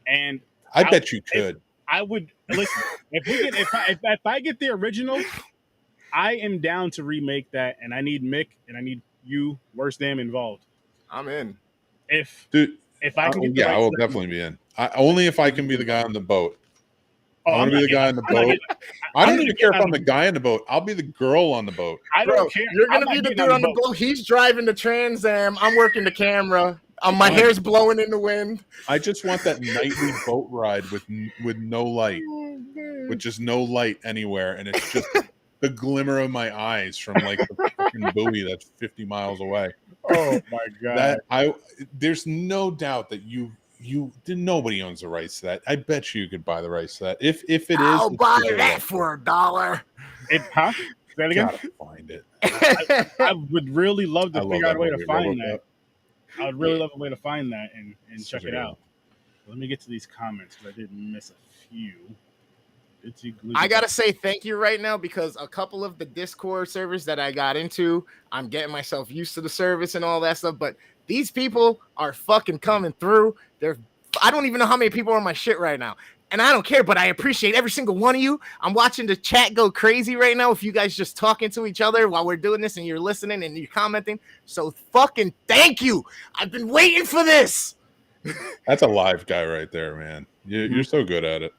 and I bet you could. I would listen. If I get the original, I am down to remake that, and I need Mick and I need you, Worst Damn, involved. I'm in. If I can, yeah, I will definitely be in. Only if I can be the guy on the boat. I want to be the guy on the boat. I don't even care if I'm the guy on the boat. I'll be the girl on the boat. I don't care. You're gonna be the dude on the boat. He's driving the Trans Am. I'm working the camera. My hair's blowing in the wind. I just want that nightly boat ride with no light, with just no light anywhere, and it's just the glimmer of my eyes from like the freaking buoy that's 50 miles away. Oh my god! There's no doubt that nobody owns the rights to that. I bet you could buy the rights to that. If it is, I'll buy that for $1. Say that again? Gotta find it. I would really love to figure out a way to find that. I would really love a way to find that and check it out. Let me get to these comments because I did miss a few. I gotta say thank you right now because a couple of the Discord servers that I got into, I'm getting myself used to the service and all that stuff. But these people are fucking coming through. I don't even know how many people are on my shit right now. And I don't care, but I appreciate every single one of you. I'm watching the chat go crazy right now. If you guys just talking to each other while we're doing this and you're listening and you're commenting. So fucking thank you. I've been waiting for this. That's a live guy right there, man. You're so good at it.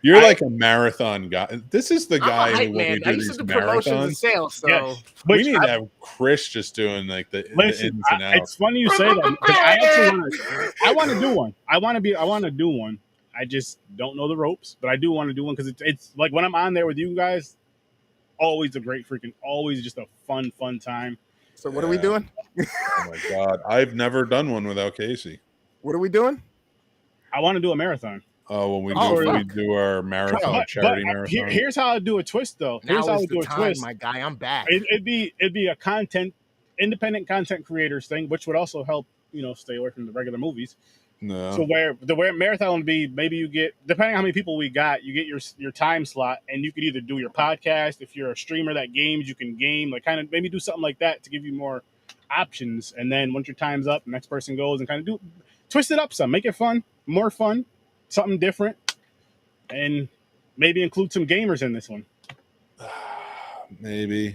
You're like a marathon guy. This is the guy who when we do these marathons. And sales, so yes. We need to have Chris just doing like the ins and outs. It's funny you say that because I want to do one. I want to do one. I just don't know the ropes, but I do want to do one because it's like when I'm on there with you guys, always always just a fun time. So what are we doing? Oh my god, I've never done one without Casey. What are we doing? I want to do a marathon. Oh, when we do our marathon, charity marathon. Here's how I do a twist, though. Here's how I do a twist. My guy, I'm back. It'd be a independent content creators thing, which would also help stay away from the regular movies. No. So where marathon would be, maybe you get, depending on how many people we got, you get your time slot, and you could either do your podcast. If you're a streamer that games, you can game, like kind of maybe do something like that to give you more options. And then once your time's up, the next person goes and kind of twist it up some, make it fun, more fun. Something different, and maybe include some gamers in this one. Maybe.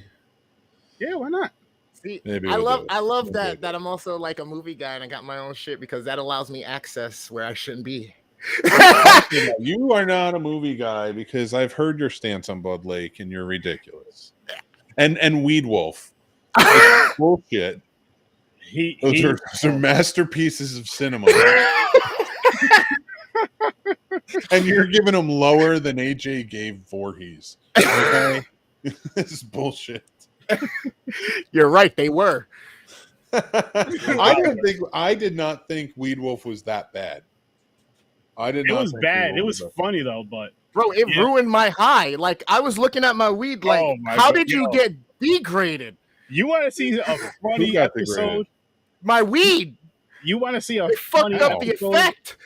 Yeah, why not? See, maybe I love that I'm also like a movie guy and I got my own shit because that allows me access where I shouldn't be. You are not a movie guy because I've heard your stance on Blood Lake and you're ridiculous. And Weed Wolf. That's bullshit. Those are masterpieces of cinema. And you're giving them lower than AJ gave Voorhees. Okay? This is bullshit. You're right, they were. I did not think Weed Wolf was that bad. It was bad. It was funny though, but bro, it ruined my high. Like I was looking at my weed, like, how did you get degraded? You want to see a funny episode? Degraded? My weed. You want to see a funny fucked up the effect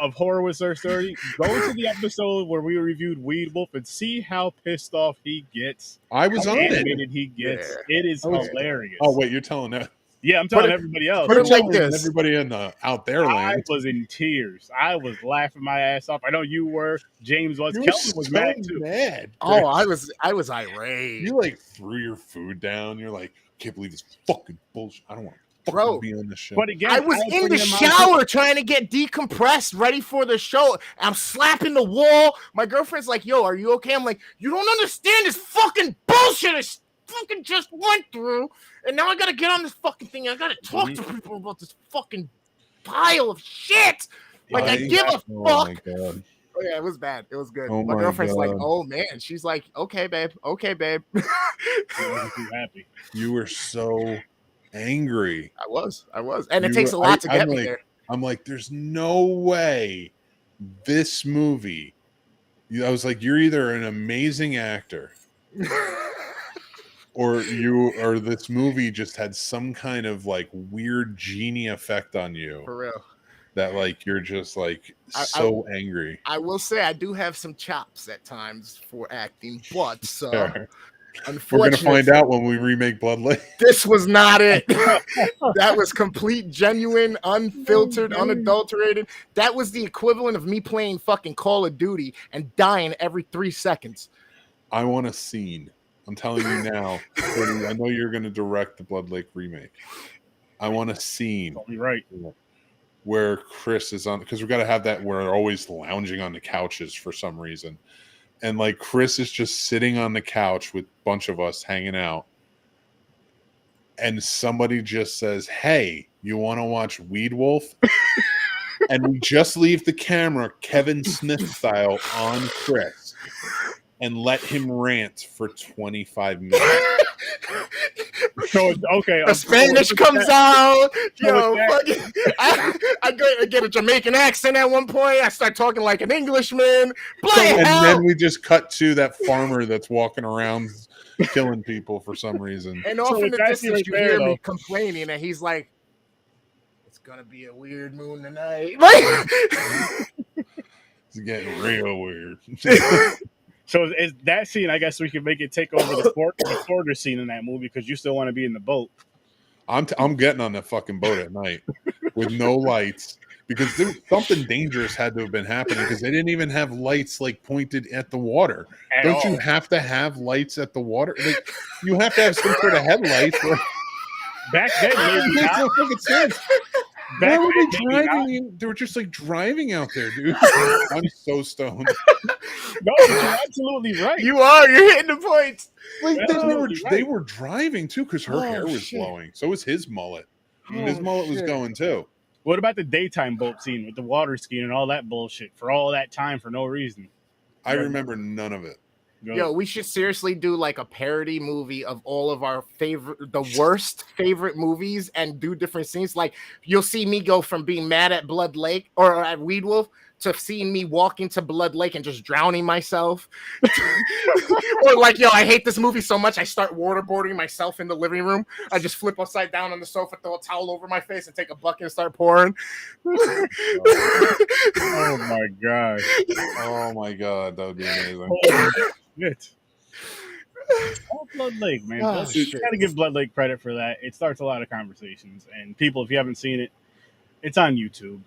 of Horror with Sir Sturdy? Go to the episode where we reviewed Weed Wolf and see how pissed off he gets. I was on it. He gets. Yeah. It is hilarious. Oh wait, you're telling that? Yeah, I'm telling everybody else. Put it like this. Everybody in the out there land. I was in tears. I was laughing my ass off. I know you were. James was. Kelvin was mad too. Mad. Oh, I was irate. You like threw your food down. You're like, can't believe this fucking bullshit. I don't want to Bro, be on this show. But again, I was in the shower trying to get decompressed, ready for the show. I'm slapping the wall. My girlfriend's like, "Yo, are you okay?" I'm like, "You don't understand this fucking bullshit I fucking just went through, and now I gotta get on this fucking thing. I gotta talk to people about this fucking pile of shit. Like, I give a fuck." Oh my God. Oh, yeah, it was bad. It was good. Oh my my girlfriend's like, God. "Oh man," she's like, "Okay, babe. Okay, babe." Happy. You were so angry. I was, and it You takes a were- lot to I'm get me like- there. I'm like, there's no way this movie. I was like, you're either an amazing actor or this movie just had some kind of like weird genie effect on you For real. that like you're just like I- so angry. I will say I do have some chops at times for acting, but Fair. We're gonna unfortunately, find out when we remake Blood Lake. this was not it. That was complete, genuine, unfiltered, unadulterated. That was the equivalent of me playing fucking Call of Duty and dying every 3 seconds. I want a scene. I'm telling you now. Cody, I know you're gonna direct the Blood Lake remake. I want a scene Totally right. where Chris is on, because we've got to have that where they're always lounging on the couches for some reason. And like Chris is just sitting on the couch with a bunch of us hanging out. And somebody just says, "Hey, you want to watch Weed Wolf?" And we just leave the camera Kevin Smith style on Chris and let him rant for 25 minutes. So it's okay. The Spanish comes out. Yo, with that- fucking, I get a Jamaican accent at one point. I start talking like an Englishman. Bloody And hell. then we just cut to that farmer that's walking around killing people for some reason. And So off in with the that distance, right you there, hear though. me complaining, and he's like, "It's gonna be a weird moon tonight." Like, It's getting real weird. So is that scene? I guess we can make it take over the quarter scene in that movie because you still want to be in the boat. I'm getting on that fucking boat at night with no lights because something dangerous had to have been happening because they didn't even have lights like pointed at the water. At Don't all. you have to have lights at the water? Like, you have to have some sort of headlights. Back then, maybe It makes not. no fucking sense. Back Why were then, they maybe not. driving? They were just like driving out there, dude. I'm so stoned. No, but you're absolutely right. you're hitting the points. Like That's they absolutely were driving too because her Oh, hair was shit. blowing. So was his mullet. His Oh, mullet was shit. going too. What about the daytime boat scene with the water skiing and all that bullshit for all that time for no reason? I Yeah. remember none of it. Go. Yo, we should seriously do like a parody movie of all of our the worst favorite movies and do different scenes. Like you'll see me go from being mad at Blood Lake or at Weed Wolf to seeing me walking to Blood Lake and just drowning myself. Or like, yo, I hate this movie so much I start waterboarding myself in the living room. I just flip upside down on the sofa, throw a towel over my face, and take a bucket and start pouring. Oh my god. Oh my god, that would be amazing. Shit. Oh, Blood Lake, man. Oh, Blood Lake, shit. gotta give Blood Lake credit for that. It starts a lot of conversations, and people, if you haven't seen it, it's on YouTube.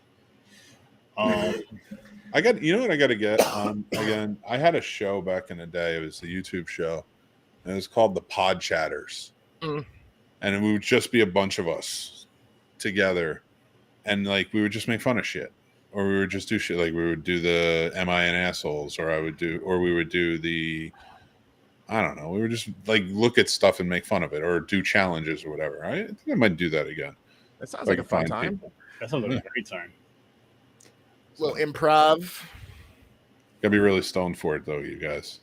I got, you know what I got to get on again? I had a show back in the day. It was a YouTube show, and it was called The Pod Chatters. Mm. And it would just be a bunch of us together, and like we would just make fun of shit, or we would just do shit. Like we would do the "Am I an Assholes?" or we would do the, I don't know. We would just like look at stuff and make fun of it, or do challenges or whatever. I think I might do that again. That sounds If I like a can fun find time. people. That sounds like a great time. Little improv. Gotta be really stoned for it though, you guys.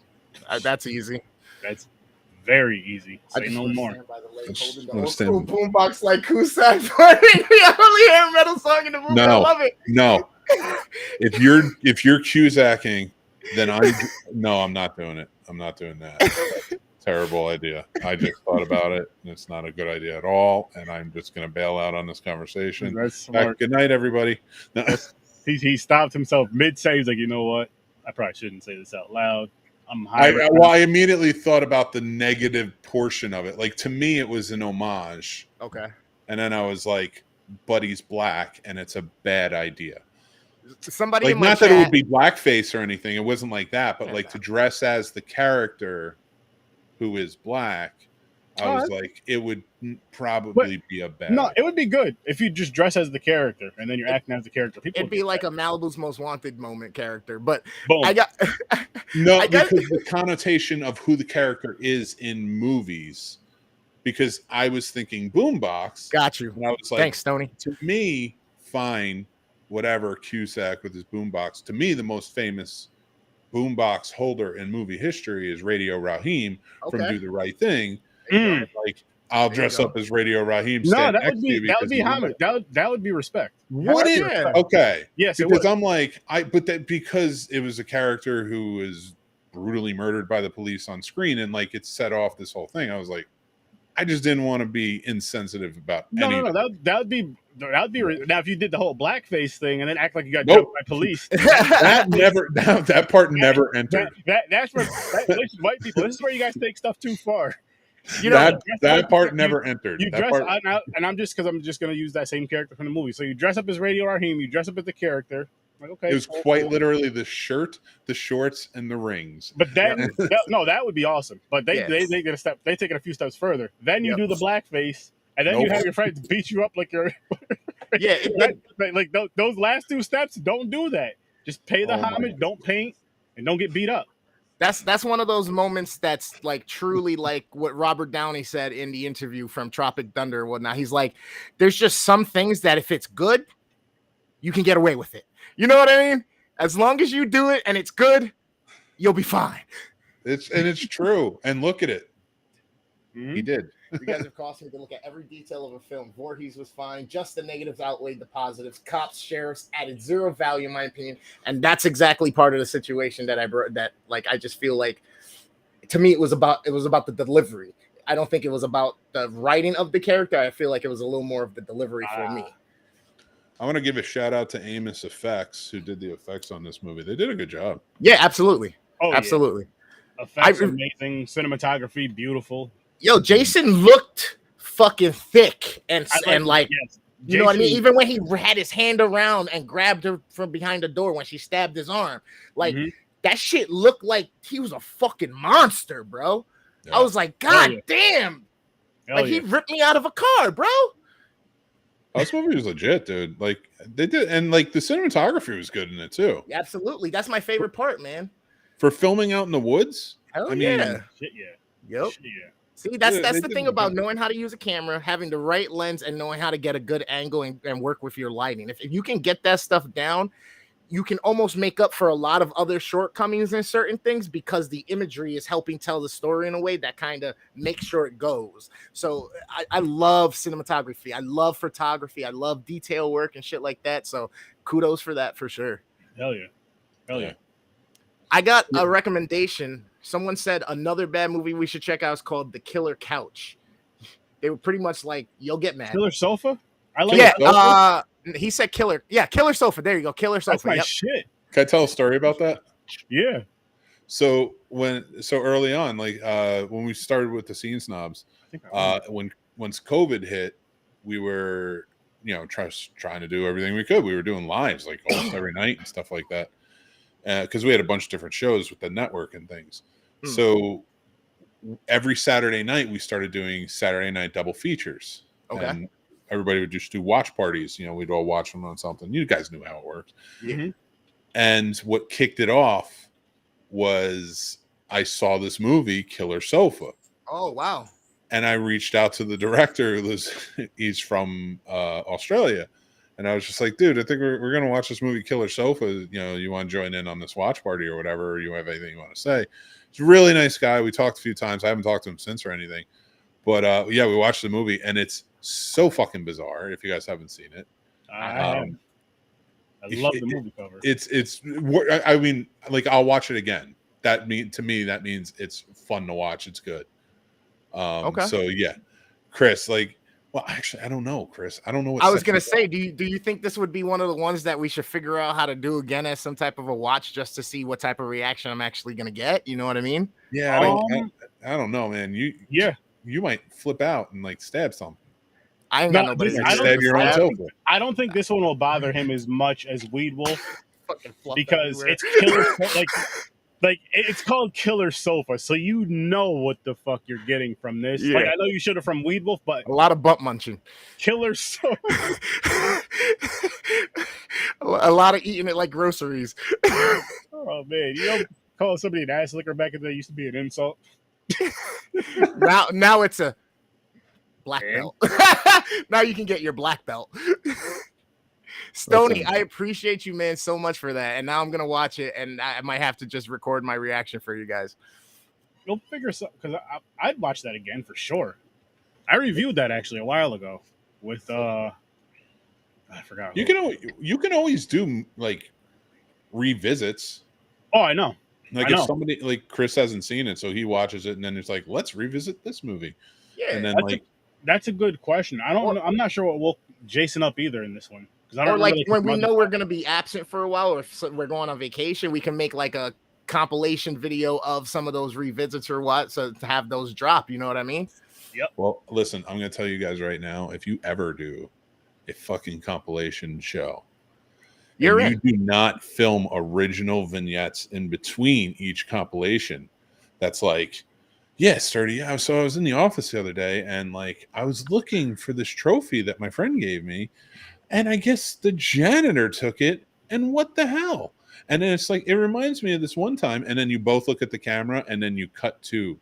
That's easy. That's very easy. Say no wanna more. stand by the lake, Let's- holding the let's old school stand- boombox like Kusai playing the only hair metal song in the movie. No. I love it. No, if you're Cusacking, then I'm not doing it. I'm not doing that. Terrible idea. I just thought about it, and it's not a good idea at all. And I'm just going to bail out on this conversation. That's smart. Good night, everybody. No. He stopped himself mid-say. He's like, you know what? I probably shouldn't say this out loud. I'm high. I immediately thought about the negative portion of it. Like to me, it was an homage, Okay. and then I was like, "But he's black, and it's a bad idea." Somebody Like in my not chat, that it would be blackface or anything. It wasn't like that, but Yeah, like no. to dress as the character who is black I was like, it would probably be a bad. No, it would be good if you just dress as the character and then you're acting as the character. People It'd be like a Malibu's Most Wanted moment character. But boom. I got no, I got- because the connotation of who the character is in movies. Because I was thinking Boombox. got you. And I was like, Thanks, Stoney. to me, fine, whatever, Cusack with his boombox. To me, the most famous boombox holder in movie history is Radio Raheem from Okay. Do the Right Thing. Mm. Like, I'll There you dress go. up as Radio Raheem. No, stand that next would to you be that would because be you know homage. That would be respect. Would it? Yeah. Okay. Yes, it Because would. I'm like, but that because it was a character who was brutally murdered by the police on screen, and like it set off this whole thing. I was like, I just didn't want to be insensitive about No, any. that would be now if you did the whole blackface thing and then act like you got Nope. jumped by police. That never. That part never entered. That's where listen, white people. This is where you guys take stuff too far. You know, that part never entered. You That dress part, and I'm just going to use that same character from the movie. So you dress up as Radio Raheem, you dress up as the character. Like, okay, it was cool, quite cool. literally the shirt, the shorts, and the rings. But then that would be awesome. But they Yes. take it a step. They take it a few steps further. Then you Yep. do the blackface, and then Nope. you have your friends beat you up like you're. Yeah, like those last two steps. Don't do that. Just pay the Oh my homage. God. Don't paint, and don't get beat up. that's one of those moments that's like truly like what Robert Downey said in the interview from Tropic Thunder and whatnot. He's like, there's just some things that if it's good, you can get away with it. You know what I mean? As long as you do it and it's good, you'll be fine. It's true. And look at it. Mhm. He did. You guys have caused me to look at every detail of a film. Voorhees was fine. Just the negatives outweighed the positives. Cops, sheriffs added zero value, in my opinion. And that's exactly part of the situation that I brought. That like I just feel like, to me, it was about the delivery. I don't think it was about the writing of the character. I feel like it was a little more of the delivery for me. I want to give a shout out to Amos Effects, who did the effects on this movie. They did a good job. Yeah, absolutely, Oh, absolutely. Yeah. Effects I- amazing. Cinematography beautiful. Yo, Jason looked fucking thick and like. yes. You know what I mean? Jason- Even when he had his hand around and grabbed her from behind the door when she stabbed his arm, like Mhm. that shit looked like he was a fucking monster, bro. Yeah. I was like, God yeah. damn! Hell Like yeah. he ripped me out of a car, bro. Oh, this movie was legit, dude. Like they did, and like the cinematography was good in it too. Absolutely, that's my favorite part, man. For filming out in the woods. Hell I mean, yeah. Shit, yeah. Yep. Shit, yeah. See, that's Yeah, that's they the did thing a about good- knowing how to use a camera, having the right lens, and knowing how to get a good angle and work with your lighting. If you can get that stuff down, you can almost make up for a lot of other shortcomings in certain things because the imagery is helping tell the story in a way that kind of makes sure it goes. So I love cinematography. I love photography. I love detail work and shit like that. So kudos for that for sure. Hell yeah. Hell yeah. I got a recommendation. Someone said another bad movie we should check out is called The Killer Couch. They were pretty much like, you'll get mad. Killer Sofa? I like Yeah, Sofa? he said Killer. Yeah, Killer Sofa. There you go. Killer That's Sofa. my Yep. shit. Can I tell a story about that? Yeah. So early on, like when we started with the Scene Snobs, I think I once COVID hit, we were trying to do everything we could. We were doing lives like almost every night and stuff like that, because we had a bunch of different shows with the network and things. So every Saturday night we started doing Saturday night double features. Okay. And everybody would just do watch parties. We'd all watch them on something. You guys knew how it worked. Mhm. And what kicked it off was I saw this movie, Killer Sofa. Oh wow. And I reached out to the director. He's from Australia. And I was just like, dude, I think we're going to watch this movie, Killer Sofa. You want to join in on this watch party or whatever, or you have anything you want to say. He's a really nice guy. We talked a few times. I haven't talked to him since or anything. But yeah, we watched the movie and it's so fucking bizarre if you guys haven't seen it. I love the movie cover. I mean, like I'll watch it again. To me, that means it's fun to watch. It's good. Okay. So yeah, Chris, actually, I don't know, Chris. I don't know what I was gonna section- say, do you think this would be one of the ones that we should figure out how to do again as some type of a watch just to see what type of reaction I'm actually gonna get? You know what I mean? Yeah, I don't know, man. You might flip out and like stab something. I ain't No, got nobody. this- to I don't stab. Stab your own sofa. I don't think this one will bother him as much as Weed Wolf Fucking fluff because everywhere. it's killer. Like it's called Killer Sofa, so you know what the fuck you're getting from this. Yeah. Like I know you should have from Weed Wolf, but A lot of butt munching. Killer Sofa. A lot of eating it like groceries. Oh man, you know, calling somebody an ass licker back in the day used to be an insult. Now it's a black Man. belt. Now you can get your black belt. Stoney, I appreciate you, man, so much for that. And now I'm gonna watch it, and I might have to just record my reaction for you guys. You'll figure something because I'd watch that again for sure. I reviewed that actually a while ago with I forgot. You can always do like revisits. Oh, I know. Like I know. if somebody like Chris hasn't seen it, so he watches it, and then it's like, let's revisit this movie. Yeah, And then that's a good question. I don't know. I'm not sure what woke Jason up either in this one. I don't or like really when we know we're gonna be absent for a while, or if we're going on vacation, we can make like a compilation video of some of those revisits or what, so to have those drop. You know what I mean? Well, listen, I'm going to tell you guys right now, if you ever do a fucking compilation show, You're and in. you do not film original vignettes in between each compilation, that's like, yeah, Sturdy. Yeah, so I was in the office the other day, and like I was looking for this trophy that my friend gave me, and I guess the janitor took it, and what the hell? And then it's like, it reminds me of this one time, and then you both look at the camera, and then you cut to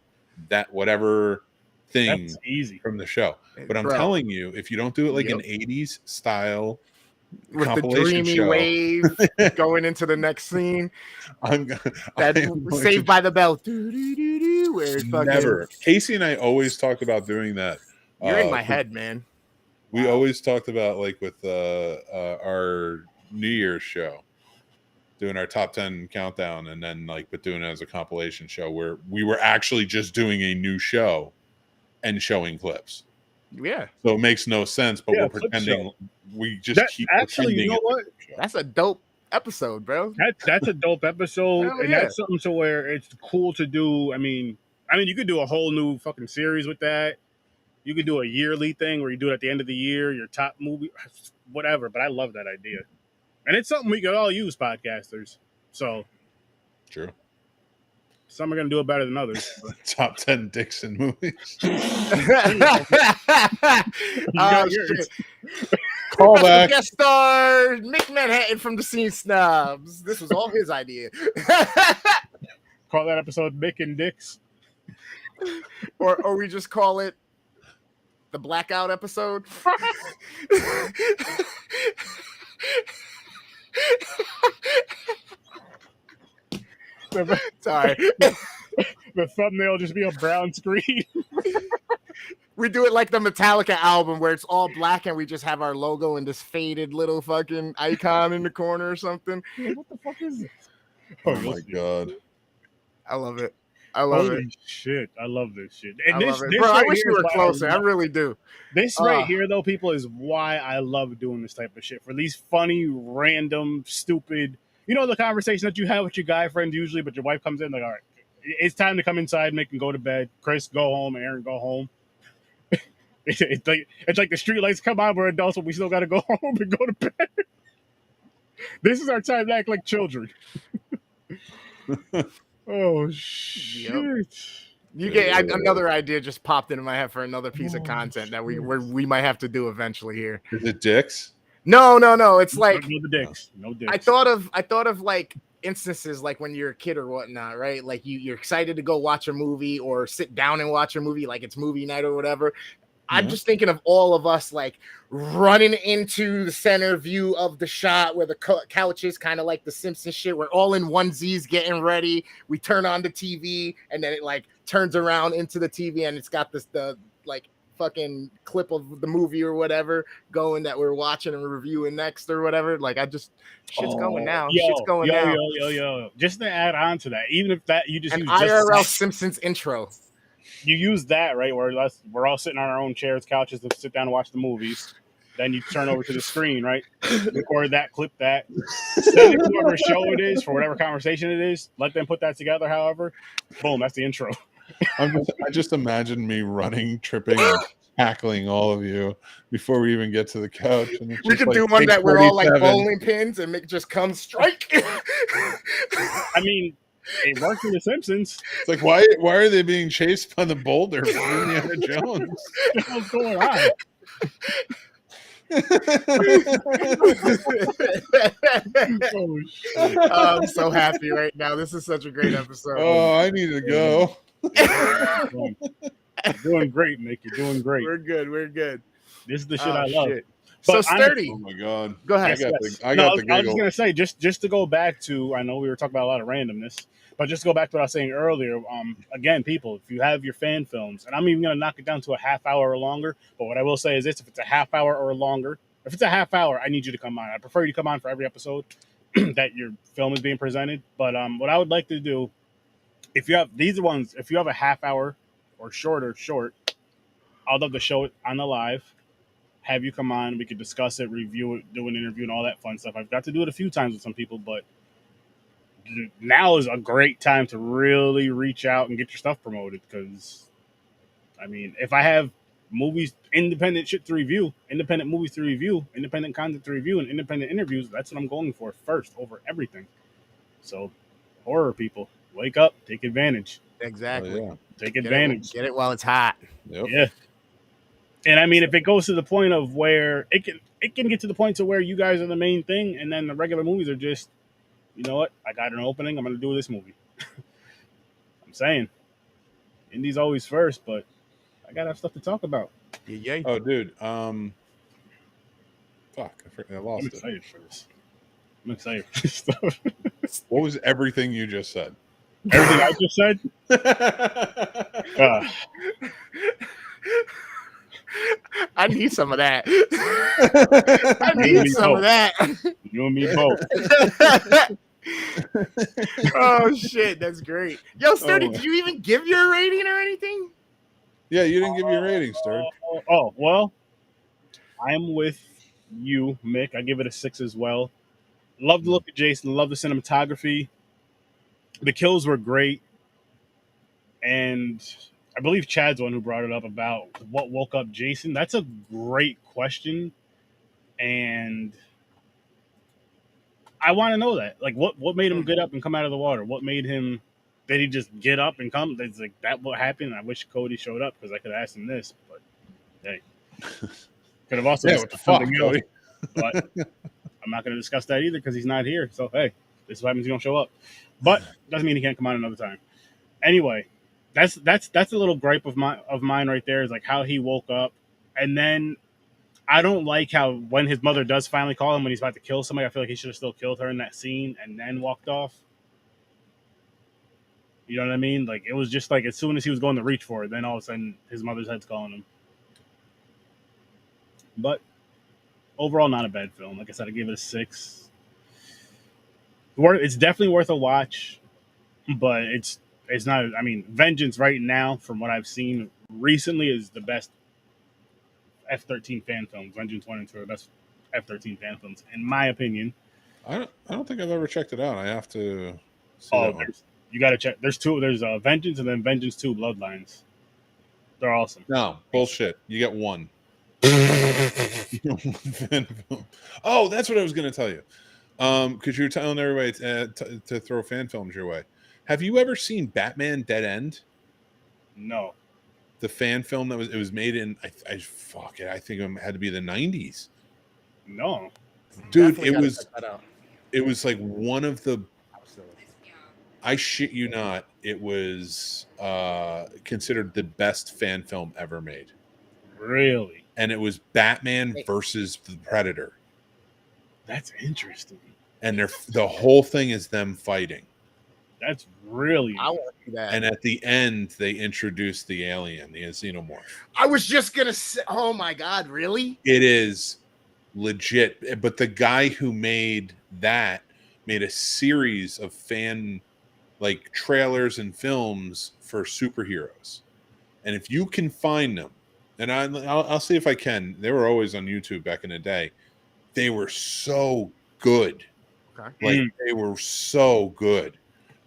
that whatever thing That's easy. from the show. But I'm Bro. telling you, if you don't do it like Yep. an 80s style With the compilation dreamy show, wave going into the next scene. I'm That going Saved to by the Bell. Doo-doo-doo-doo, where it's fucking, never. Casey and I always talked about doing that. You're in my head, man. We always talked about like with our New Year's show, doing our top 10 countdown, and then like but doing it as a compilation show where we were actually just doing a new show and showing clips. Yeah, So it makes no sense, but Yeah, we're clip pretending show. we just keep Actually, you pretending know it's a what? clip show. that's a dope episode, bro. That's a dope episode, Hell and yeah. that's something to where it's cool to do. I mean, you could do a whole new fucking series with that. You could do a yearly thing where you do it at the end of the year, your top movie, whatever. But I love that idea, and it's something we could all use, podcasters. So True. some are gonna do it better than others. but- Top 10 Dixon movies. Oh, yours. shit. Call back. Guest star Mick Manhattan from the Scene Snobs. This was all his idea. Call that episode Mick and Dicks. or we just call it the blackout episode. Sorry. The thumbnail just be a brown screen. We do it like the Metallica album where it's all black and we just have our logo and this faded little fucking icon in the corner or something. What the fuck is this? Oh my god. I love it. I love Holy it. shit. I love this shit. I And love it. this Bro, I right wish here you is were why I closer. I love- really do. This right here, though, people, is why I love doing this type of shit. For these funny, random, stupid, you know, the conversation that you have with your guy friends usually, but your wife comes in like, all right, it's time to come inside, Mick, and go to bed. Chris, go home, and Aaron, go home. It's like the street lights come on, we're adults, but we still got to go home and go to bed. This is our time to act like children. Oh, shit. You get another idea just popped into my head for another piece of content that we might have to do eventually here. Is it Dicks? No. It's like No dicks. No dicks. I thought of like instances like when you're a kid or whatnot, right? Like you're excited to go watch a movie or sit down and watch a movie, like it's movie night or whatever. I'm just thinking of all of us like running into the center view of the shot where the couch is, kind of like the Simpsons shit. We're all in onesies getting ready. We turn on the TV and then it like turns around into the TV and it's got the like fucking clip of the movie or whatever going that we're watching and reviewing next or whatever. Like shit's going now. Shit's going now. Yo. Just to add on to that, even if that you just An use IRL Simpsons intro. You use that, right? Where we're all sitting on our own chairs, couches to sit down and watch the movies. Then you turn over to the screen, right? Record that, clip that, send it to whatever show it is for whatever conversation it is. Let them put that together. However, boom, that's the intro. I just imagine me running, tripping, and tackling all of you before we even get to the couch. And it's We just could like, do one take that we're all like 47. bowling pins and Mick just comes strike. I mean, It worked in The Simpsons. It's like why are they being chased by the boulder from Indiana Jones? What the hell's going on? Oh shit! I'm so happy right now. This is such a great episode. Oh, I need to go. You're doing great, Nick. You're doing great. We're good. We're good. This is the shit Oh, I love. shit. But So Sturdy, Oh my god. go ahead. I No, got the I was just giggle. gonna say, just to go back to, I know we were talking about a lot of randomness, but just to go back to what I was saying earlier. Again, people, if you have your fan films, and I'm even gonna knock it down to a half hour or longer. But what I will say is this: if it's a half hour or longer, if it's a half hour, I need you to come on. I prefer you to come on for every episode that your film is being presented. But what I would like to do, if you have these ones, if you have a half hour or short, I'd love to show it on the live. Have you come on, we could discuss it, review it, do an interview, and all that fun stuff. I've got to do it a few times with some people, but now is a great time to really reach out and get your stuff promoted. Because, I mean, if I have movies, independent shit to review, independent movies to review, independent content to review, and independent interviews, that's what I'm going for first over everything. So, horror people, wake up, take advantage. Exactly. Oh, Take advantage. Get it while it's hot. Yep. Yeah. And I mean, if it goes to the point of where it can get to the point to where you guys are the main thing, and then the regular movies are just, you know what? I got an opening. I'm going to do this movie. I'm saying, indie's always first, but I got to have stuff to talk about. Yeah. Oh, dude. Fuck, I I'm lost it. excited for this. I'm excited for this stuff. What was everything you just said? Everything I just said. I need some of that. I need some of that. You and me both. Oh shit, that's great. Yo, Sturdy, Oh. did you even give your rating or anything? Yeah, you didn't give your rating, Sturd. Oh, well, I'm with you, Mick. I give it a 6 as well. Love the look of Jason. Love the cinematography. The kills were great. And I believe Chad's the one who brought it up about what woke up Jason. That's a great question. And I want to know that. Like, what made him get up and come out of the water? What made him... Did he just get up and come? It's like, that what happened? I wish Cody showed up because I could have asked him this. But, hey. Could have also Yeah, what the fuck, something else. Cody? But I'm not going to discuss that either because he's not here. So, hey, this is what happens. He's going to show up. But doesn't mean he can't come out another time. Anyway, that's a little gripe of mine right there, is like how he woke up. And then I don't like how when his mother does finally call him when he's about to kill somebody, I feel like he should have still killed her in that scene and then walked off. You know what I mean? Like, it was just like as soon as he was going to reach for it, then all of a sudden his mother's head's calling him. But overall, not a bad film. Like I said, I gave it a 6. It's definitely worth a watch, but it's not. I mean, Vengeance right now, from what I've seen recently, is the best F-13 fan films. Vengeance 1 and 2 are the best F-13 fan films, in my opinion. I don't think I've ever checked it out. I have to see Oh, that one. you got to check. There's two. There's Vengeance and then Vengeance 2 Bloodlines. They're awesome. No, bullshit. You get one. Oh, that's what I was going to tell you. Because you were telling everybody to throw fan films your way. Have you ever seen Batman Dead End? No. The fan film that was made in I think it had to be the 90s. No. Dude, Definitely gotta check that out. it was like one of the, I shit you not, it was considered the best fan film ever made. Really? And it was Batman versus the Predator. That's interesting. And the whole thing is them fighting. That's really. I want to see that. And at the end, they introduced the alien, the xenomorph. I was just gonna say, oh my god, really? It is legit. But the guy who made that made a series of fan like trailers and films for superheroes. And if you can find them, and I'll see if I can. They were always on YouTube back in the day. They were so good. Okay. Like they were so good.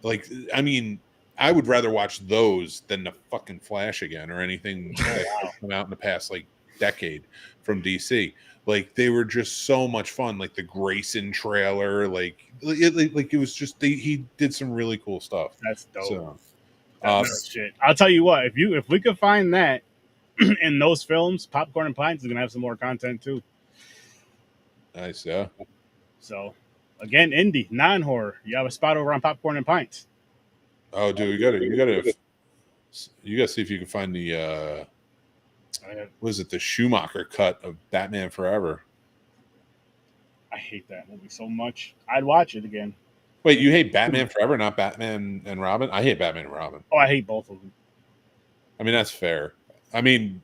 Like, I mean, I would rather watch those than the fucking Flash again or anything that come out in the past like decade from DC. Like they were just so much fun. Like the Grayson trailer, like it was just he did some really cool stuff. That's dope. So, That's shit. I'll tell you what, if we could find that in those films, Popcorn and Pints is gonna have some more content too. nice, yeah. So again, indie, non-horror. You have a spot over on Popcorn and Pints. Oh, dude, you gotta see if you can find the was it the Schumacher cut of Batman Forever? I hate that movie so much. I'd watch it again. Wait, you hate Batman Forever, not Batman and Robin? I hate Batman and Robin. Oh, I hate both of them. I mean, that's fair. I mean,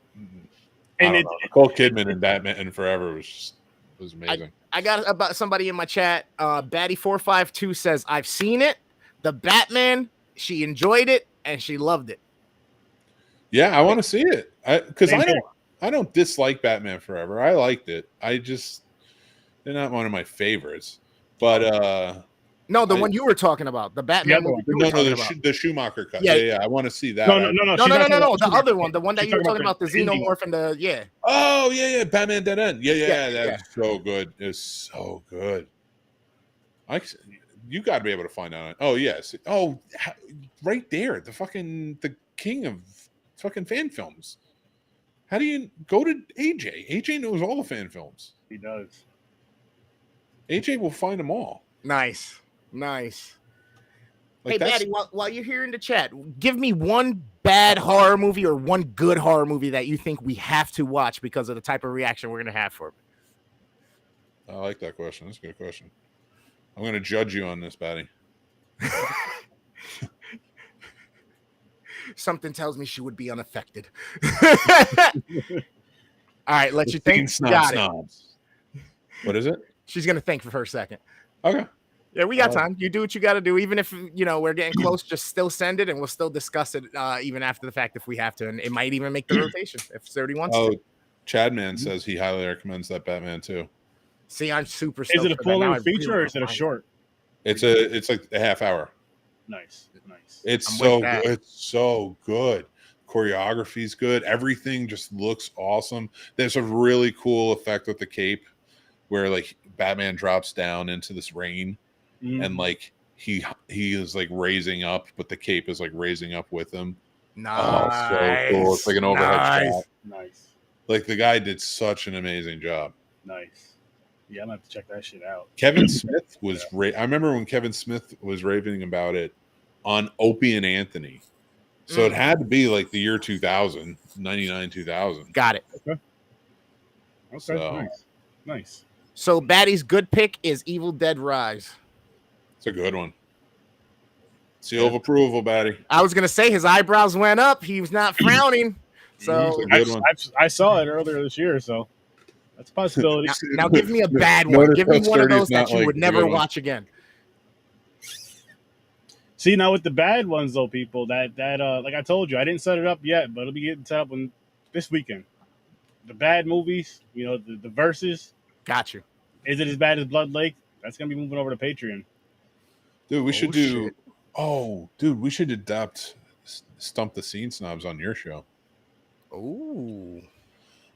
And Nicole Kidman and Batman and Forever was amazing. I got about somebody in my chat. Batty452 says, I've seen it. The Batman, she enjoyed it and she loved it. Yeah, I want to see it because Same here. I don't dislike Batman Forever. I liked it. They're not one of my favorites, but No, the one you were talking about, the Batman The other movie you were talking about. the Schumacher cut. Yeah. Yeah, I want to see that. No. No, the other one, the one that you were talking about, the Xenomorph and the Oh yeah, Batman Dead End. Yeah, Yeah. that's so good. It's so good. You got to be able to find out. Oh yes. Oh, right there, the king of fucking fan films. How do you go to AJ? AJ knows all the fan films. He does. AJ will find them all. Nice. Like Hey, that's Batty, while you're here in the chat, give me one bad horror movie or one good horror movie that you think we have to watch because of the type of reaction we're going to have for it. I like that question. That's a good question. I'm going to judge you on this, Batty. Something tells me she would be unaffected. All right, let you think. Got it. Snobs. What is it? She's going to think for a second. Okay. Yeah, we got time. You do what you got to do. Even if, we're getting close, just still send it and we'll still discuss it even after the fact if we have to. And it might even make the rotation if 30 wants to. Chadman says he highly recommends that Batman too. See, I'm super Is stoked it a for that. full Now length I really feature or is it a wanna short? It's like a half hour. Nice. It's I'm so with that. good. It's so good. Choreography's good. Everything just looks awesome. There's a really cool effect with the cape where like Batman drops down into this rain and like he is like raising up, but the cape is like raising up with him. Nice. Oh, so cool. It's like an overhead shot. Nice. Like the guy did such an amazing job. Nice. Yeah, I'm gonna have to check that shit out. Kevin Smith was I remember when Kevin Smith was raving about it on Opie and Anthony. So it had to be like the year 2000, 99, 2000. Got it. Okay, So- nice. So Batty's good pick is Evil Dead Rise. It's a good one. Seal of approval, Batty. I was gonna say his eyebrows went up. He was not frowning. So It's a good one. I saw it earlier this year, so that's a possibility. now give me a bad one. Notice Give me how one of sturdy those it's not that you like would the never good one. watch again. See, now with the bad ones though, people, that like I told you, I didn't set it up yet, but it'll be getting set up this weekend. The bad movies, the verses. Got you. Is it as bad as Blood Lake? That's gonna be moving over to Patreon. Dude, we should do. shit. Oh, dude, we should adopt Stump the Scene Snobs on your show. Ooh.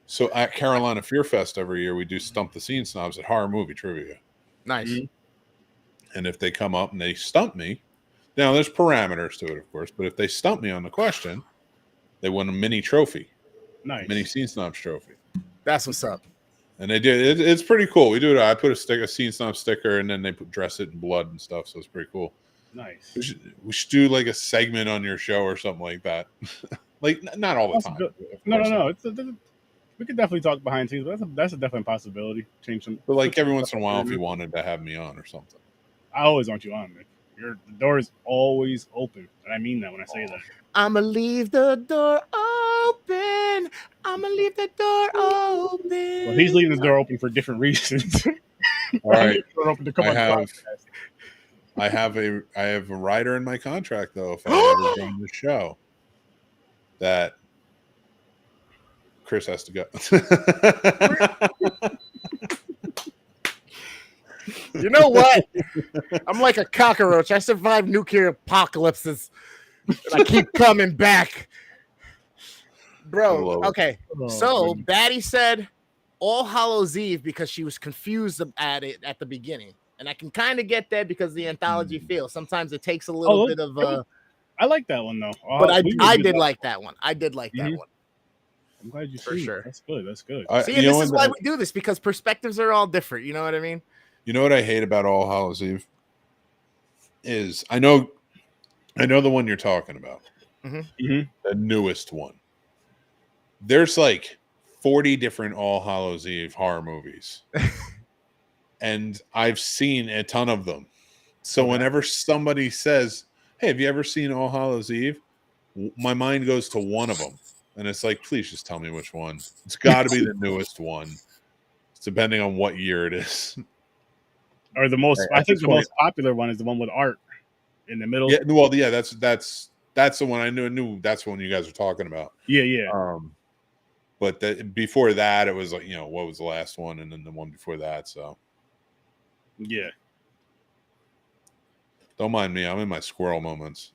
So at Carolina Fear Fest every year, we do Stump the Scene Snobs at Horror Movie Trivia. Nice. Mhm. And if they come up and they stump me, now there's parameters to it, of course, but if they stump me on the question, they win a mini trophy, Nice. mini Scene Snobs trophy. That's what's up. And they do it's pretty cool. We do it. I put a Scene Snob sticker, and then they dress it in blood and stuff. So it's pretty cool. Nice. We should do like a segment on your show or something like that. Like not all the time. of No. course. We could definitely talk behind the scenes, but that's a definite possibility. Change some. But like every once in a while, if you wanted to have me on or something. I always want you on, Nick. The door is always open, and I mean that when I say that. I'ma leave the door open. I'ma leave the door open. Well, he's leaving the door open for different reasons. All right. Door open to come on the podcast. I have a rider in my contract though, if I ever run the show, that Chris has to go. You know what? I'm like a cockroach. I survived nuclear apocalypses. And I keep coming back. I Bro, love it. okay. Oh, So goodness. Batty said All Hallows Eve because she was confused at it at the beginning. And I can kind of get that because the anthology feel. Sometimes it takes a little bit of I like that one though. but I did like that one. I did like that one. I'm glad you for sure. That's good. That's good. See, and this is why we do this, because perspectives are all different. You know what I mean? You know what I hate about All Hallows Eve is I know the one you're talking about, the newest one. There's like 40 different All Hallows Eve horror movies, and I've seen a ton of them. So whenever somebody says, "Hey, have you ever seen All Hallows Eve?" my mind goes to one of them, and it's like, please just tell me which one. It's got to be the newest one. It's depending on what year it is. Or the most, I think the most popular one is the one with Art in the middle. Yeah, well, yeah, that's the one I knew. That's the one you guys are talking about. Yeah. But before that, it was like, what was the last one, and then the one before that. So, yeah. Don't mind me. I'm in my squirrel moments.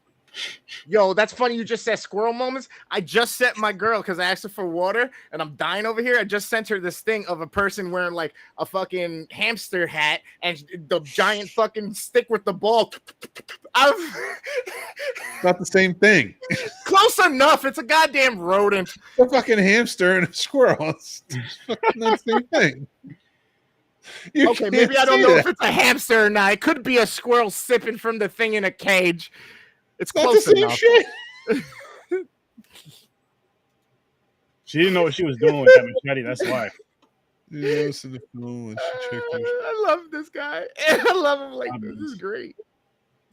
Yo, that's funny. You just said squirrel moments. I just sent my girl because I asked her for water and I'm dying over here. I just sent her this thing of a person wearing like a fucking hamster hat and the giant fucking stick with the ball. Not the same thing. Close enough. It's a goddamn rodent. A fucking hamster and a squirrel. It's fucking not the same thing. Okay, maybe I don't know if it's a hamster or not. It could be a squirrel sipping from the thing in a cage. It's close enough. Shit. She didn't know what she was doing with that machete. That's why. I love this guy. I love him. Like, this is great.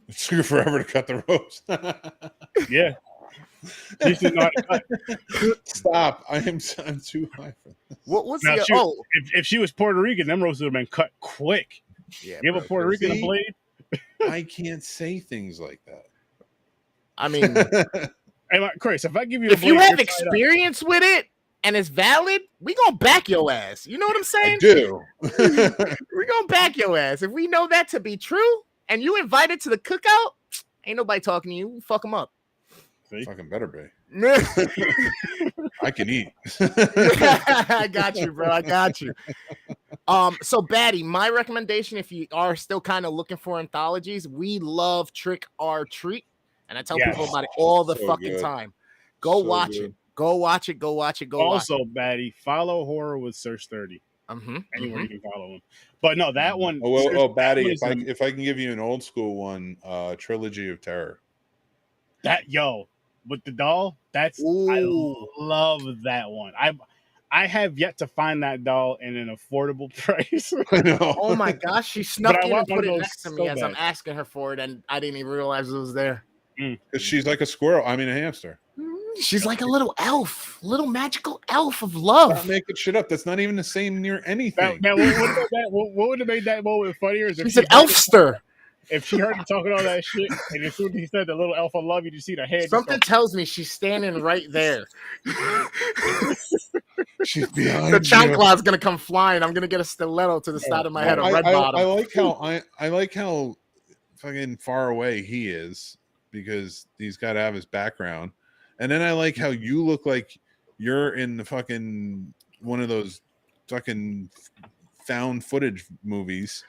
It took her forever to cut the ropes. Yeah. She should not cut. Stop. I'm too high for this. What was now, if she was Puerto Rican, them ropes would have been cut quick. Yeah, give a Puerto Rican a blade. I can't say things like that. I mean, hey, Chris, if I give you, if you have experience with it and it's valid, we gonna back your ass. You know what I'm saying? I do. We're gonna back your ass if we know that to be true. And you invited to the cookout, ain't nobody talking to you. We fuck them up. See? Fucking better be. I can eat. I got you, bro. I got you. So Batty, my recommendation, if you are still kind of looking for anthologies, we love Trick or Treat. And I tell people about it all the fucking time. Go watch it. Go watch it. Go watch it. Go watch it. Also, Batty, follow Horror with Search 30. Anywhere you can follow him. But no, that one. Batty, if I can give you an old school one, Trilogy of Terror. With the doll, I love that one. I have yet to find that doll in an affordable price. I know. Oh my gosh, she snuck in and put it next to me as I'm asking her for it, and I didn't even realize it was there. Because she's like a squirrel. I mean, a hamster. She's like a little elf, little magical elf of love. Stop making shit up. That's not even the same near anything. Now, what would have made that moment funnier is if she's an elfster. If she heard him talking all that shit, and as soon as he said the little elf of love, you just see the head. Something tells me she's standing right there. She's behind. The chancla's gonna come flying. I'm gonna get a stiletto to the side of my head, a red bottom. I like how fucking far away he is, because he's got to have his background. And then I like how you look like you're in the fucking one of those fucking found footage movies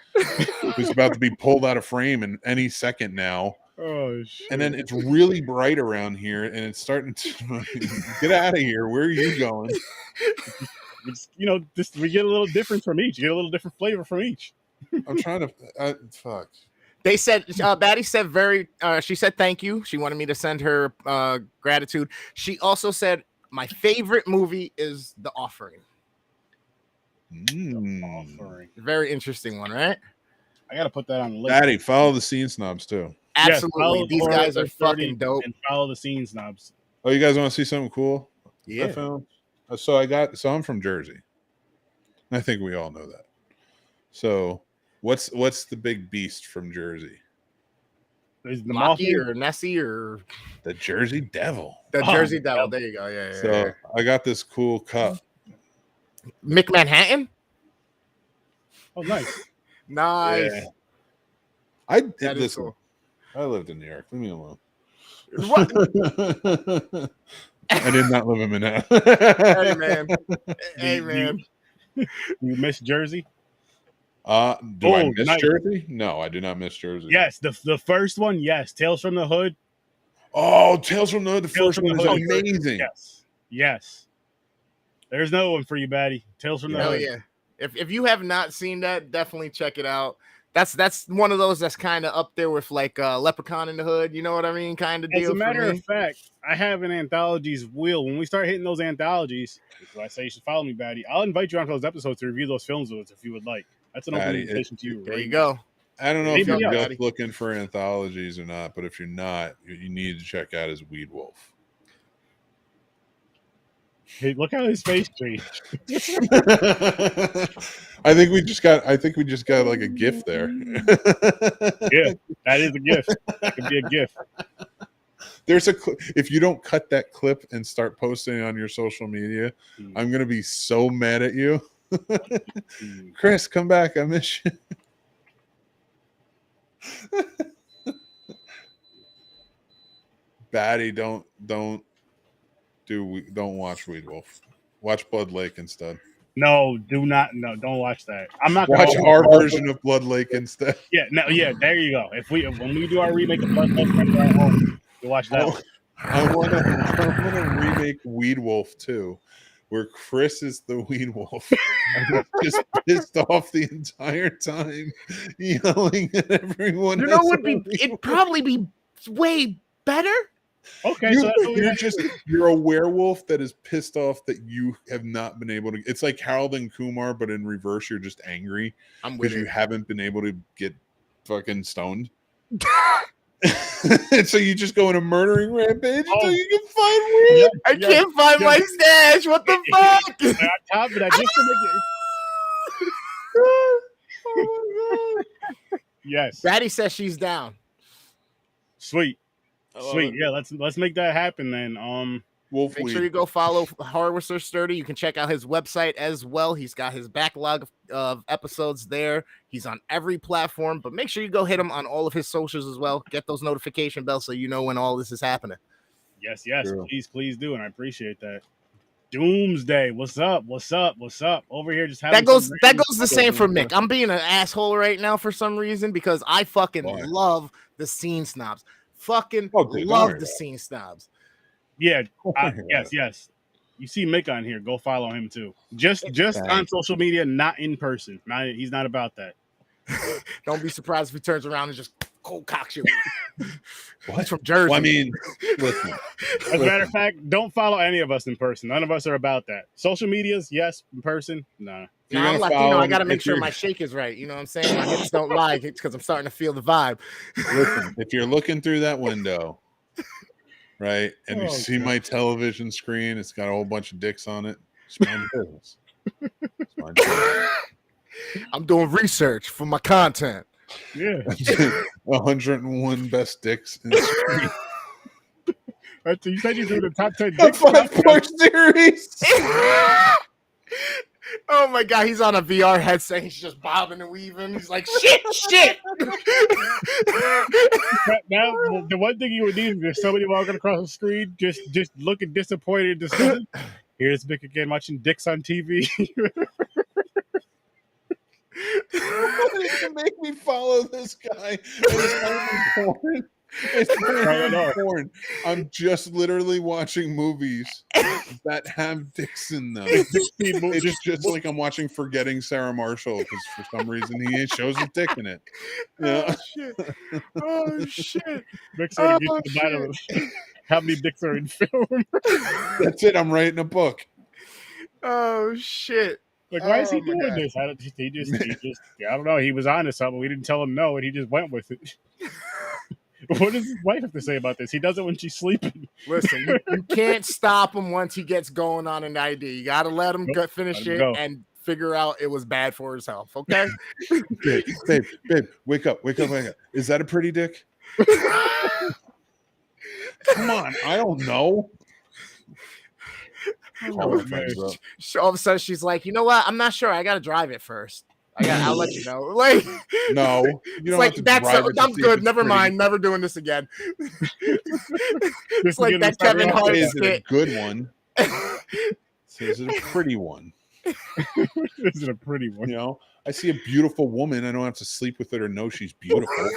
who's about to be pulled out of frame in any second now. Oh shit. And then it's really bright around here and it's starting to get out of here. Where are you going? We get a little different from each. You get a little different flavor from each. I'm trying to fuck. They said, Batty said she said thank you. She wanted me to send her gratitude. She also said, my favorite movie is The Offering. The Offering. Very interesting one, right? I got to put that on the list. Batty, follow the Scene Snobs too. Absolutely. These guys are fucking dope. And follow the Scene Snobs. Oh, you guys want to see something cool? Yeah. I found? So I'm from Jersey. I think we all know that. So what's the big beast from Jersey? Is the Mocky or Nessie or the Jersey Devil? The Jersey Devil. There you go. Yeah. So I got this cool cup. McManhattan. Oh, nice. Nice. Yeah. I did that this. Cool. I lived in New York. Leave me alone. What? I did not live in Manhattan. Hey man. You miss Jersey? Do I miss nice. Jersey? No, I do not miss Jersey. Yes, the first one, yes. Tales from the Hood. Oh, Tales from the Hood, the Tales first from one the is Hood. amazing. Yes. There's no one for you, Batty. Tales from the Hell Hood. yeah. If you have not seen that, definitely check it out. That's one of those that's kind of up there with like Leprechaun in the Hood. You know what I mean? Kind of deal. As a matter for me. of fact, I have an anthologies wheel. When we start hitting those anthologies, which is why I say you should follow me, Batty. I'll invite you onto those episodes to review those films with us if you would like. That's an open Batty, invitation to you. There right you now. go. I don't know Maybe if you're not. just looking for anthologies or not, but if you're not, you need to check out his Weed Wolf. Hey, look how his face changed. I think we just got like a gift there. Yeah, that is a gift. That could be a gift. There's if you don't cut that clip and start posting it on your social media, I'm gonna be so mad at you. Chris, come back. I miss you. Batty, don't watch Weed Wolf. Watch Blood Lake instead. No, do not. No, don't watch that. I'm not Watch gonna our version of Blood Lake instead. Yeah, no, yeah. There you go. When we do our remake of Blood Lake, you'll watch that. one. I want to remake Weed Wolf too, where Chris is the Weed Wolf, and just pissed off the entire time, yelling at everyone. You know what? It'd probably be way better. Okay, so you're a werewolf that is pissed off that you have not been able to. It's like Harold and Kumar, but in reverse. You're just angry because you haven't been able to get fucking stoned. And so you just go on a murdering rampage until you can find weed. I can't find my stash. What the fuck? On top of that, just to make it. Oh my god! Yes. Batty says she's down. Sweet. Sweet. Yeah, let's make that happen then. Wolf Make sure you go follow Harvester Sturdy. You can check out his website as well. He's got his backlog of episodes there. He's on every platform, but make sure you go hit him on all of his socials as well. Get those notification bells so you know when all this is happening. Yes, please do, and I appreciate that. Doomsday, what's up? Over here, just having that goes the same for Mick. I'm being an asshole right now for some reason because I fucking love the scene snobs. Love the scene snobs. Yeah. Yes. You see Mick on here. Go follow him too. Just on social media, not in person. He's not about that. Don't be surprised if he turns around and just cold cocks you. What? He's from Jersey. Well, I mean, listen. As a matter of fact, don't follow any of us in person. None of us are about that. Social medias, yes. In person, no. I'm Latino. I got to make sure my shake is right. You know what I'm saying? My hips don't lie because I'm starting to feel the vibe. Listen, if you're looking through that window, right, and you see my television screen, it's got a whole bunch of dicks on it. It's my business. It's my business. I'm doing research for my content. Yeah. 101 best dicks in the screen. You said you do the top 10 dicks. A 5-part series. Oh my god, he's on a VR headset. He's just bobbing and weaving. He's like, shit. Now, the one thing you would need is if somebody walking across the screen, just looking disappointed and disgusted. Here's Mick again watching dicks on TV. Somebody can make me follow this guy. It's not even porn. It's not even porn. I'm just literally watching movies that have dicks in them. It's just like I'm watching Forgetting Sarah Marshall because for some reason he shows a dick in it. Yeah. Oh shit! How many dicks are in film? That's it. I'm writing a book. Oh shit! Like, why is he doing this? He just, I don't know. He was on to something. We didn't tell him no, and he just went with it. What does his wife have to say about this? He does it when she's sleeping. Listen, you can't stop him once he gets going on an idea. You got to let him finish it and figure out it was bad for his health, okay? Babe, wake up. Is that a pretty dick? Come on, I don't know. All of a sudden, she's like, you know what? I'm not sure. I got to drive it first. I'll let you know. Like, no, you don't like have to I'm good. Never mind. Never doing this again. It's like that Kevin Hart skit. Is it a good one? So is it a pretty one? This is a pretty one. You know, I see a beautiful woman. I don't have to sleep with it or know she's beautiful.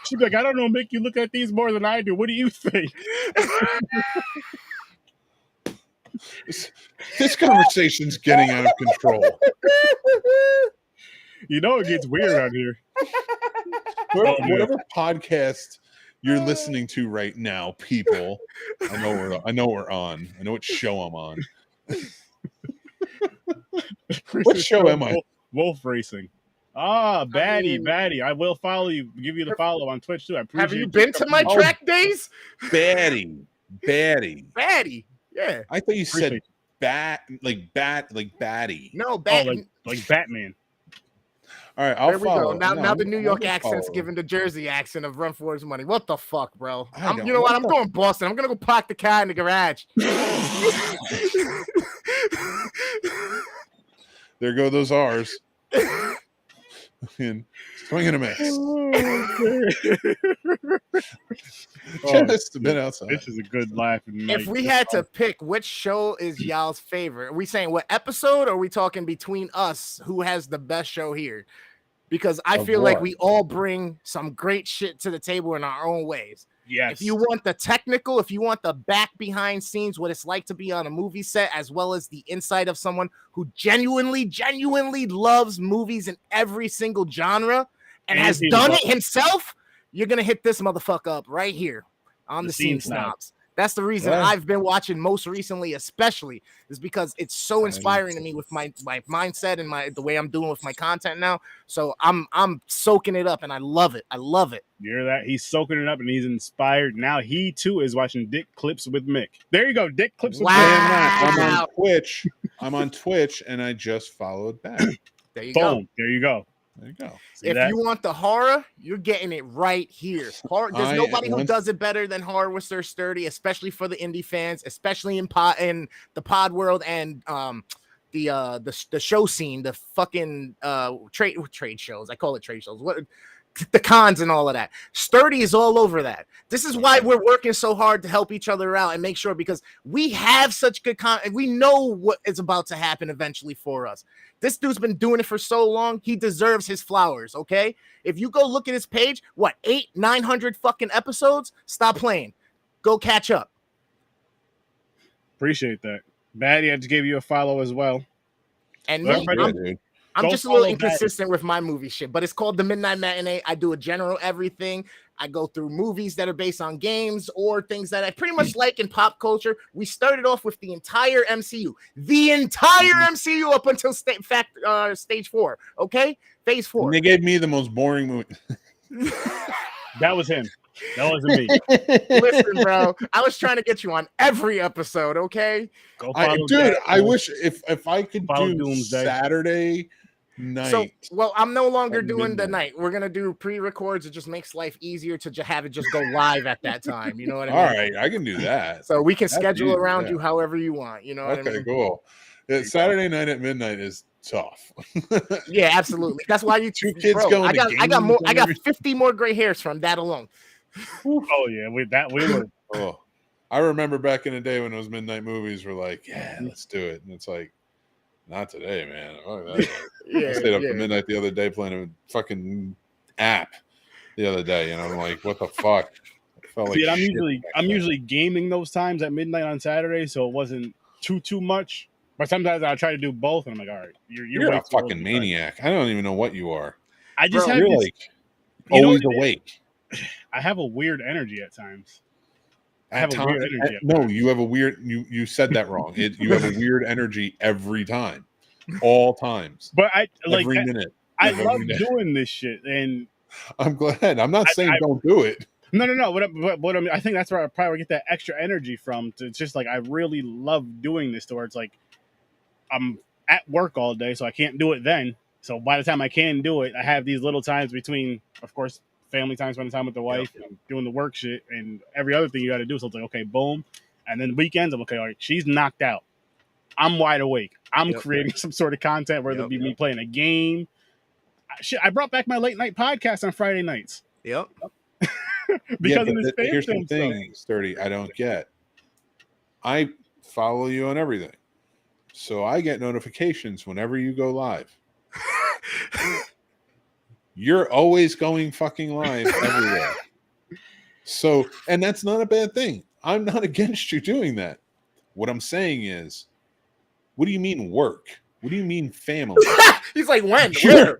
She's like, I don't know, Mick. You look at these more than I do. What do you think? This conversation's getting out of control. You know it gets weird out here. Whatever podcast you're listening to right now, people, I know we're on. I know what show I'm on. What show am I? Wolf Racing. Baddie. I will follow you. Give you the follow on Twitch too. I appreciate. Have you been to my track days? Baddie. Baddie. Yeah. I thought you said like baddie. No, like Batman. All right, I'll there we follow. go. Now the New York accent's giving the Jersey accent of Run for His Money. What the fuck, bro? You know what? I'm going Boston. I'm gonna go park the car in the garage. There go those R's. Swing and a miss. Just a bit outside. This is a good laugh. If we had to pick which show is y'all's favorite, are we saying what episode, or are we talking between us who has the best show here? Because I feel like we all bring some great shit to the table in our own ways. Yes. If you want the technical, if you want the back behind scenes, what it's like to be on a movie set, as well as the insight of someone who genuinely loves movies in every single genre and has done it himself, you're going to hit this motherfucker up right here on the Scene Snobs. That's the reason I've been watching most recently, especially, is because it's so inspiring to me with my mindset and the way I'm doing with my content now. So I'm soaking it up and I love it. You hear that? He's soaking it up and he's inspired. Now he too is watching Dick Clips with Mick. There you go, Dick Clips with Mick. I'm on Twitch and I just followed back. There you go. There you go. If you want the horror, you're getting it right here. There's nobody who does it better than Horror with Sir Sturdy, especially for the indie fans, especially in the pod world and the show scene, the fucking trade shows. I call it trade shows. The cons and all of that. Sturdy is all over that. This is why we're working so hard to help each other out and make sure, because we have such good content. We know what is about to happen eventually for us. This dude's been doing it for so long. He deserves his flowers. Okay. If you go look at his page, 900 fucking episodes, stop playing. Go catch up. Appreciate that. Baddie, I just gave you a follow as well. And me, I'm just a little inconsistent with my movie shit, but it's called The Midnight Matinee. I do a general everything. I go through movies that are based on games or things that I pretty much like in pop culture. We started off with the entire MCU up until stage 4. Okay, phase 4. And they gave me the most boring movie. That was him. That wasn't me. Listen, bro, I was trying to get you on every episode. Okay, I wish if I could do Doomsday. Saturday night. So, I'm no longer doing the night. We're gonna do pre-records. It just makes life easier to have it just go live at that time. You know what I mean? All right, I can do that. So we can schedule around you however you want. You know what I mean? Okay, cool. Saturday night at midnight is tough. Yeah, absolutely. That's why you two kids going. I got 50 more gray hairs from that alone. Oh yeah, we were. Oh, I remember back in the day when those midnight movies were like, yeah, let's do it, and it's like, not today, man. I stayed up to midnight the other day playing a fucking app the other day, and I'm like, what the fuck? I felt like I'm usually gaming those times at midnight on Saturday, so it wasn't too much. But sometimes I try to do both, and I'm like, all right, you're a fucking maniac. I don't even know what you are. I just have you're like always awake. I have a weird energy at times. You have a weird. You said that wrong. You have a weird energy every time, all times. But every minute. I love doing this shit, and I'm glad. I'm not saying don't do it. No. What I think that's where I probably get that extra energy from. It's just like I really love doing this. To where it's like I'm at work all day, so I can't do it then. So by the time I can do it, I have these little times between, of course, family time, spending time with the wife, and doing the work shit, and every other thing you got to do. So it's like, okay, boom. And then weekends, I'm okay, all right, she's knocked out. I'm wide awake. I'm creating some sort of content, whether it be me playing a game. I brought back my late night podcast on Friday nights. Yep. Because of this here's the thing, Sturdy, I don't get. I follow you on everything. So I get notifications whenever you go live. You're always going fucking live everywhere. So, and that's not a bad thing. I'm not against you doing that. What I'm saying is, what do you mean work? What do you mean family? He's like, when? You're Where?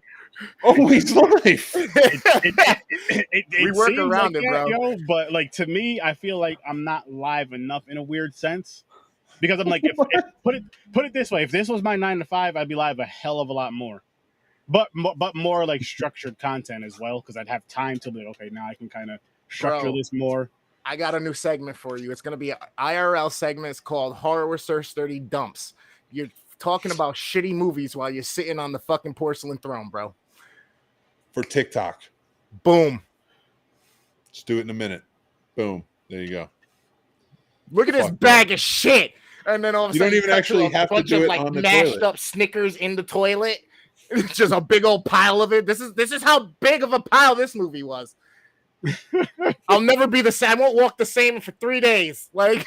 always live. It work seems around like it, that, bro. yo, but like to me, I feel like I'm not live enough in a weird sense because I'm like, if put it this way, if this was my 9 to 5, I'd be live a hell of a lot more, but more like structured content as well because I'd have time to be like, okay, now I can kind of structure this more. I got a new segment for you. It's going to be an IRL segment. It's called Horror with Sir Sturdy Dumps. You're talking about shitty movies while you're sitting on the fucking porcelain throne, bro. For TikTok. Boom. Let's do it in a minute. Boom. There you go. Look at this bag of shit. And then all of a You sudden, don't even actually have to do it on the mashed toilet. up Snickers in the toilet. It's just a big old pile of it. This is how big of a pile this movie was. I'll never be the same. I won't walk the same for 3 days. Like,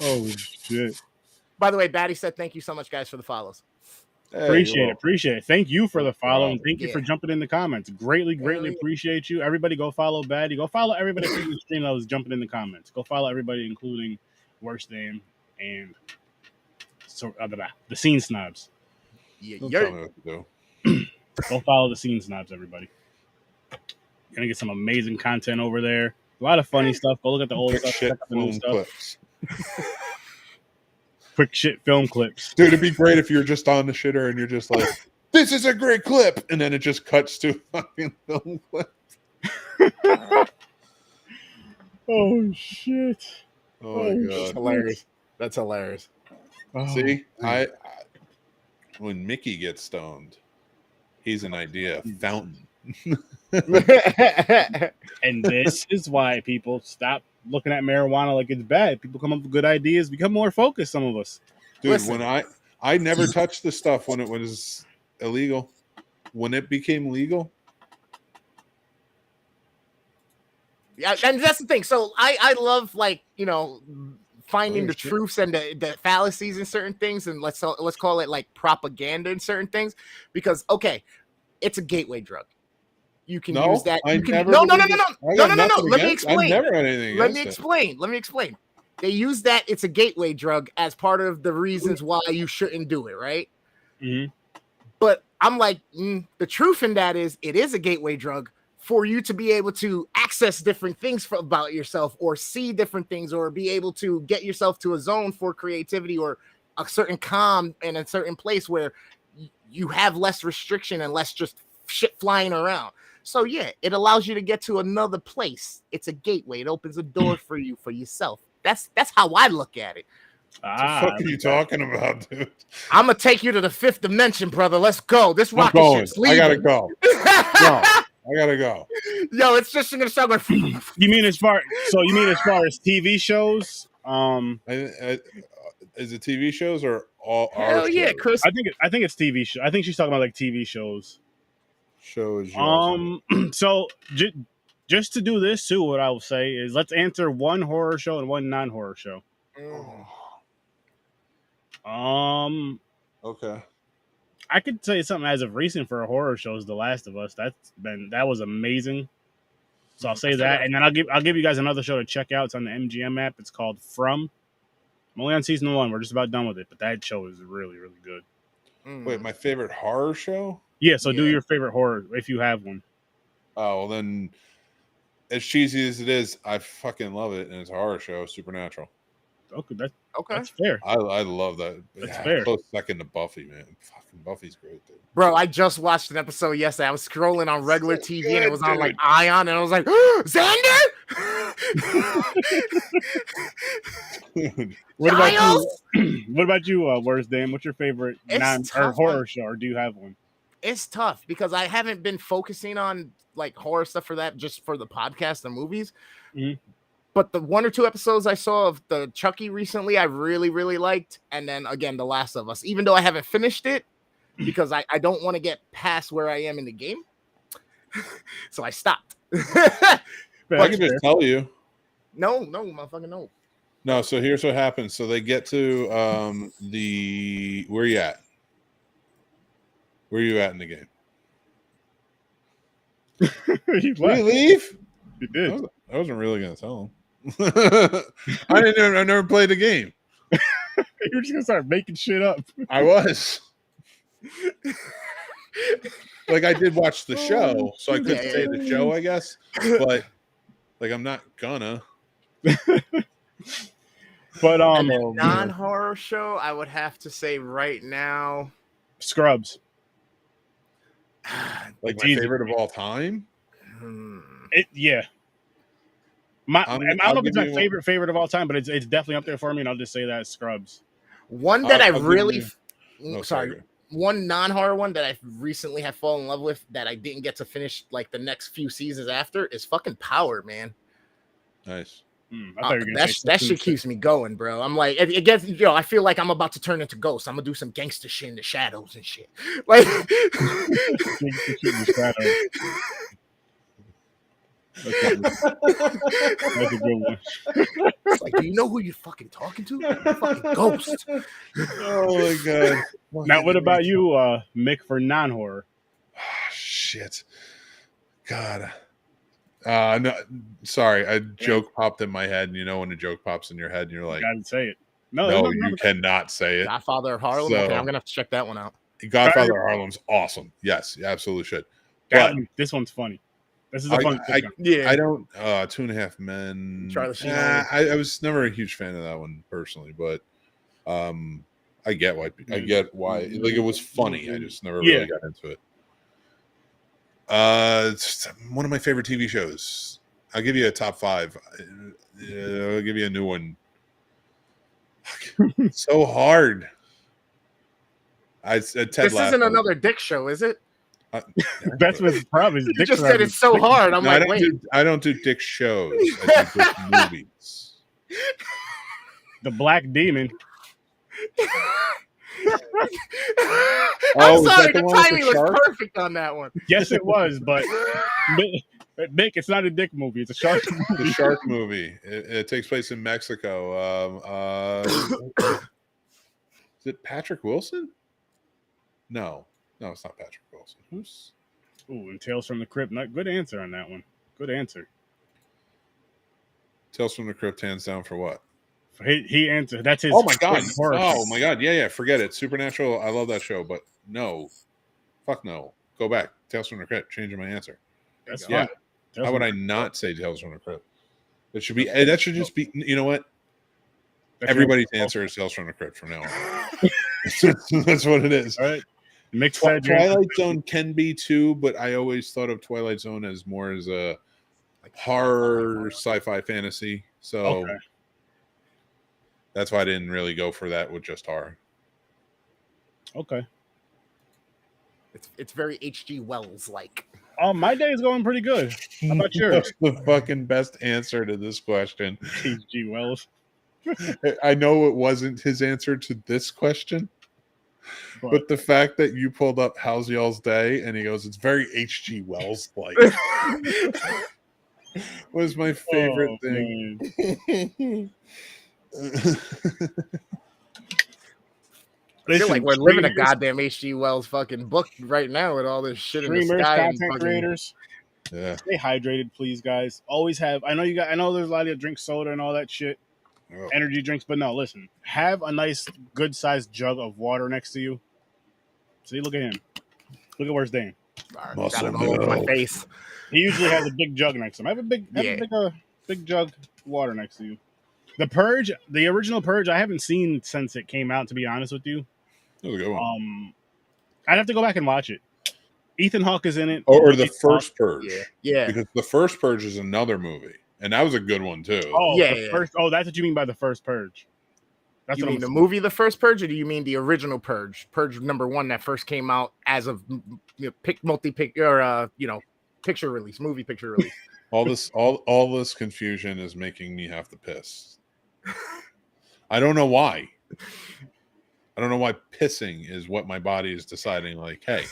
Oh shit! by the way, Batty said thank you so much, guys, for the follows. Hey, Appreciate it. Thank you for the follow and thank you for Yeah. jumping in the comments. Greatly appreciate you. Everybody, go follow Batty. Go follow everybody from the stream that was jumping in the comments. Go follow everybody, including Worst Name and the Scene Snobs. Yeah, Don't tell me what to do. Go follow the Scene Snobs, everybody. You're gonna get some amazing content over there. A lot of funny stuff. Go look at the old Quick stuff. shit Check out the new film stuff. clips. Quick shit film clips. Dude, it'd be great if you're just on the shitter and you're just like, this is a great clip. And then it just cuts to fucking film clip. Oh shit. Oh my That's god. hilarious. That's hilarious. See, I when Mickey gets stoned, he's an idea fountain. And this is why people stop looking at marijuana like it's bad. People come up with good ideas, become more focused. Some of us. Dude, Listen. when I never touched the stuff when it was illegal. When it became legal, Yeah, and that's the thing. So I love, like, you know, finding the shit. truths and the fallacies in certain things, and let's call it like propaganda in certain things, because okay, it's a gateway drug. You can no, use that. I You can, never. no. I got nothing Let me against- explain. I've never had anything. Let me against it. explain. Let me explain. They use that. It's a gateway drug as part of the reasons why you shouldn't do it, right? Mm-hmm. But I'm like, the truth in that is it is a gateway drug for you to be able to access different things about yourself, or see different things, or be able to get yourself to a zone for creativity, or a certain calm in a certain place where you have less restriction and less just shit flying around. So yeah, it allows you to get to another place. It's a gateway. It opens a door for you, for yourself. That's how I look at it. What the fuck are you talking about, dude? I'm gonna take you to the 5th dimension, brother. Let's go. This I'm rocket going. ship's leaving. I gotta go. No, I gotta go. Yo, it's just gonna start going. You mean as far as TV shows? Is it TV shows or all? Hell our yeah, shows? Chris. I think it's TV show. I think she's talking about like TV shows. Shows. yours. So just to do this too, what I will say is let's answer one horror show and one non-horror show. Okay. I could tell you something as of recent for a horror show is The Last of Us. That was amazing. So I'll say that, and then I'll give you guys another show to check out. It's on the MGM app. It's called From. I'm only on season 1. We're just about done with it, but that show is really, really good. Wait, my favorite horror show? Yeah, so do Yeah. your favorite horror if you have one. Oh, well then, as cheesy as it is, I fucking love it, and it's a horror show, Supernatural. Okay, Okay, that's fair. I love that. That's fair. Close second to Buffy, man. Fucking Buffy's great, dude. bro. I just watched an episode yesterday. I was scrolling on regular So TV, and it good, was on like dude. Ion, and I was like, Xander. What about Giles? you? What about you, Worst Name? What's your favorite It's tough, horror man. show, or do you have one? It's tough because I haven't been focusing on like horror stuff for that, just for the podcast and movies. Mhm. But the 1 or 2 episodes I saw of the Chucky recently, I really, really liked. And then again, The Last of Us, even though I haven't finished it because I don't want to get past where I am in the game. So I stopped. I can just tell you. No, motherfucker, no. No, so here's what happens. So they get to the where you at? Where you at in the game? He Did left. you leave? He did. I wasn't really gonna tell him. I never played the game. You're just gonna start making shit up. I was. Like I did watch the show, so I could say the show, I guess. But like I'm not gonna. But non-horror show, I would have to say right now, Scrubs. Like It's my easy. favorite of all time. Yeah. I don't know if it's my give you favorite of all time, but it's definitely up there for me, and I'll just say that Scrubs. one that I'll give really, you- sorry, one non-horror one that I recently have fallen in love with that I didn't get to finish like the next few seasons after is fucking Power, man. Nice. I thought you were gonna say That shit keeps me going, bro. I'm like, it gets, I feel like I'm about to turn into Ghost. I'm gonna do some gangster shit in the shadows and shit. Like, That's a good one. it's like, do you know who you're fucking talking to? Fucking Ghost. Oh my god. Now, what about you, Mick, for non-horror? Shit. God. No, sorry. A joke popped in my head, and you know when a joke pops in your head, and you're like, Gotta say it. No, no, you cannot say it. Godfather of Harlem. So- Okay, I'm gonna have to check that one out. Godfather of Harlem's awesome. Yes, you absolutely should. That But one, this one's funny. This is a fun. Yeah, I don't. 2.5 Men. Charlie Sheen. I was never a huge fan of that one personally, but I get why. Like it was funny. I just never really got into it. It's one of my favorite TV shows. I'll give you a top 5. I'll give you a new one. So hard. Ted this Lasso. isn't another dick show, is it? That's what's the problem. You just said it's so hard. I'm No, like, wait. I don't do dick shows. I do dick movies. The Black Demon. I'm is sorry, that the the one with timing the was shark? perfect on that one. Yes, it was, but Nick, it's not a dick movie. It's a shark movie. The shark movie. It takes place in Mexico. Is it Patrick Wilson? No, it's not Patrick Wilson. Who's? Ooh, and Tales from the Crypt. Not good answer on that one. Good answer. Tales from the Crypt, hands down for what? He answered. That's his. Oh my god! horror Oh my god! Yeah, forget it. Supernatural. I love that show, but no, fuck no. Go back. Tales from the Crypt. Changing my answer. That's Yeah. fine. How would I not say Tales from the Crypt? It should be. That should just be. You know what? Everybody's answer is Tales from the Crypt from now on. That's what it is. All right. Mick said Twilight Zone can be too, but I always thought of Twilight Zone as more as a horror, sci-fi, fantasy. So Okay. that's why I didn't really go for that with just horror. Okay. It's very H.G. Wells like. Oh, my day is going pretty good. How about yours? That's the fucking best answer to this question. H.G. Wells. I know it wasn't his answer to this question, but the fact that you pulled up How's Y'all's Day and he goes, it's very H.G. Wells like was my favorite thing. I feel Listen, like we're living a streamers- goddamn H.G. Wells fucking book right now with all this shit in the Streamers, sky. And content fucking, creators, Yeah. stay hydrated, please, guys. Always have. I know you got. I know there's a lot of you drink soda and all that shit, Oh. energy drinks, but no, listen. Have a nice, good sized jug of water next to you. See, look at him. Look at where's Dan. Got Muscle it all over my milk. face. He usually has a big jug next to him. I have a big jug of water next to you. The Purge, the original Purge, I haven't seen since it came out. To be honest with you, That was a good one. I'd have to go back and watch it. Ethan Hawke is in it. Or the Ethan first Purge. Yeah. Because the first Purge is another movie. And that was a good one too. Oh, Yeah, the yeah. first. Oh, that's what you mean by the first Purge. That's You what mean the I'm. movie The First Purge, or do you mean the original Purge? Purge #1 that first came out as of picture release, movie picture release. All this confusion is making me have to piss. I don't know why. I don't know why pissing is what my body is deciding. Like, hey,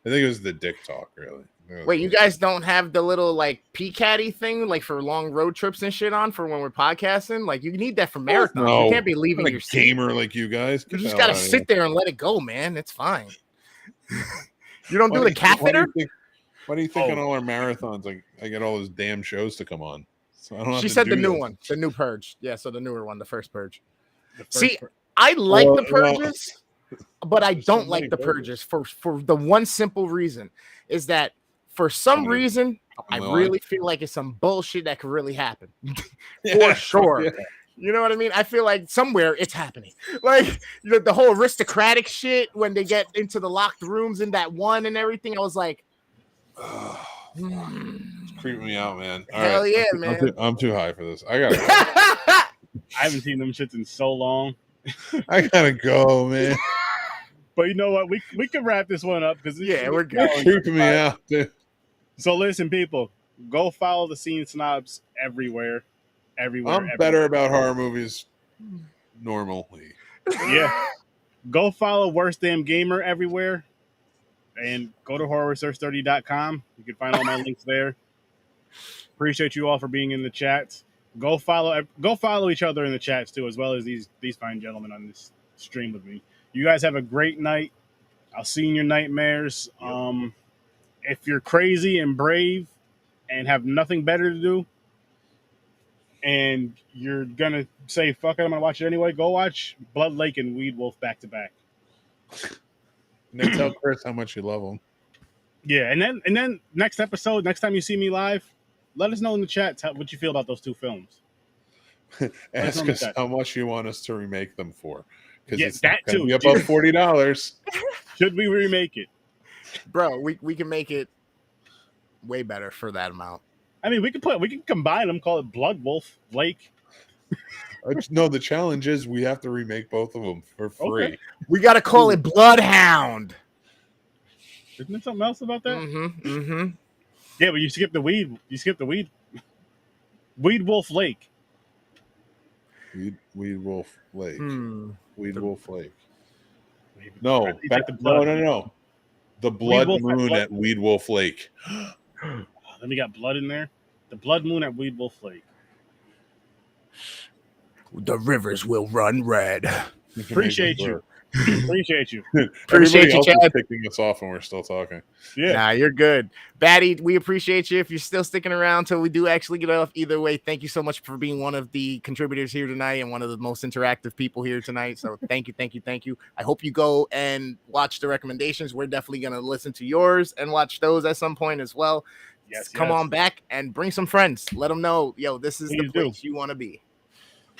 I think it was the dick talk, really. Wait, you guys don't have the little like P-Caddy thing like for long road trips and shit on for when we're podcasting? Like you need that for marathons. No, you can't be leaving I'm your a seat. gamer like you guys. You just gotta sit there and let it go, man. It's fine. You don't do the catheter? Why do you think on all our marathons I get all those damn shows to come on? So I don't. She said the new one, the new Purge. Yeah, so the newer one, the first Purge. I like the Purges, but I don't like the Purges for the one simple reason is that for some reason I really feel like it's some bullshit that could really happen. For sure. Yeah. You know what I mean? I feel like somewhere it's happening. Like the whole aristocratic shit when they get into the locked rooms in that one and everything. I was like, it's creeping me out, man. All Hell right. yeah, man. I'm too high for this. I gotta go. I haven't seen them shits in so long. I gotta go, man. But you know what? We can wrap this one up because we're good. It's creeping me out, dude. So listen, people, go follow the Scene Snobs everywhere. I'm better about horror movies normally. Yeah. Go follow Worst Damn Gamer everywhere. And go to horrorresearch30.com. You can find all my links there. Appreciate you all for being in the chats. Go follow each other in the chats too, as well as these fine gentlemen on this stream with me. You guys have a great night. I'll see you in your nightmares. If you're crazy and brave and have nothing better to do, and you're gonna say fuck it, I'm gonna watch it anyway, go watch Blood Lake and Weed Wolf back to back. And then tell Chris how much you love him. Yeah, and then next episode, next time you see me live, let us know in the chat what you feel about those two films. Ask us how much you want us to remake them for, because Yeah, it's that not gonna too. be above $40. Should we remake it? Bro, we can make it way better for that amount. I mean, we can combine them, call it Blood Wolf Lake. No, the challenge is we have to remake both of them for free. Okay. We got to call it Bloodhound. Isn't there something else about that? Mm-hmm. Yeah, but you skipped the weed. You skipped the weed. Weed Wolf Lake. Weed Wolf Lake. Weed Wolf Lake. No, no. The Blood Moon at Weed Wolf Lake. Then we got blood in there. The Blood Moon at Weed Wolf Lake. The rivers will run red. Appreciate you. Appreciate you. Appreciate you, Chad. Picking us off when we're still talking. Yeah. Nah, you're good. Batty, we appreciate you. If you're still sticking around till we do actually get off, either way, thank you so much for being one of the contributors here tonight and one of the most interactive people here tonight. So thank you. I hope you go and watch the recommendations. We're definitely going to listen to yours and watch those at some point as well. Yes, Come on back and bring some friends. Let them know, yo, this is the place you want to be.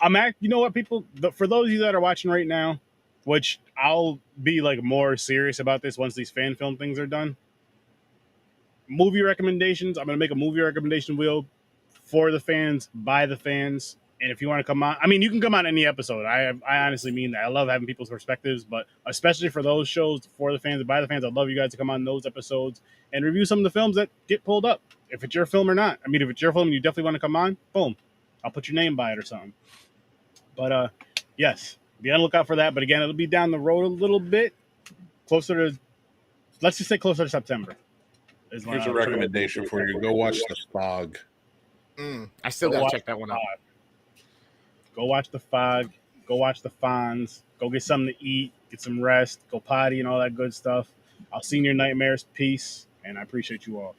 You know what, people? For those of you that are watching right now, which I'll be like more serious about this once these fan film things are done. Movie recommendations. I'm gonna make a movie recommendation wheel for the fans, by the fans. And if you want to come on, I mean, you can come on any episode. I honestly mean that. I love having people's perspectives, but especially for those shows for the fans and by the fans, I'd love you guys to come on those episodes and review some of the films that get pulled up. If it's your film or not. I mean, if it's your film and you definitely want to come on, boom, I'll put your name by it or something. But yes, be on the lookout for that. But again, it'll be down the road a little bit, let's just say closer to September. Here's a recommendation for you. Go watch The Fog. I still got to check that one out. Go watch The Fog. Go watch The Fonz. Go get something to eat. Get some rest. Go potty and all that good stuff. I'll see you in your nightmares. Peace. And I appreciate you all.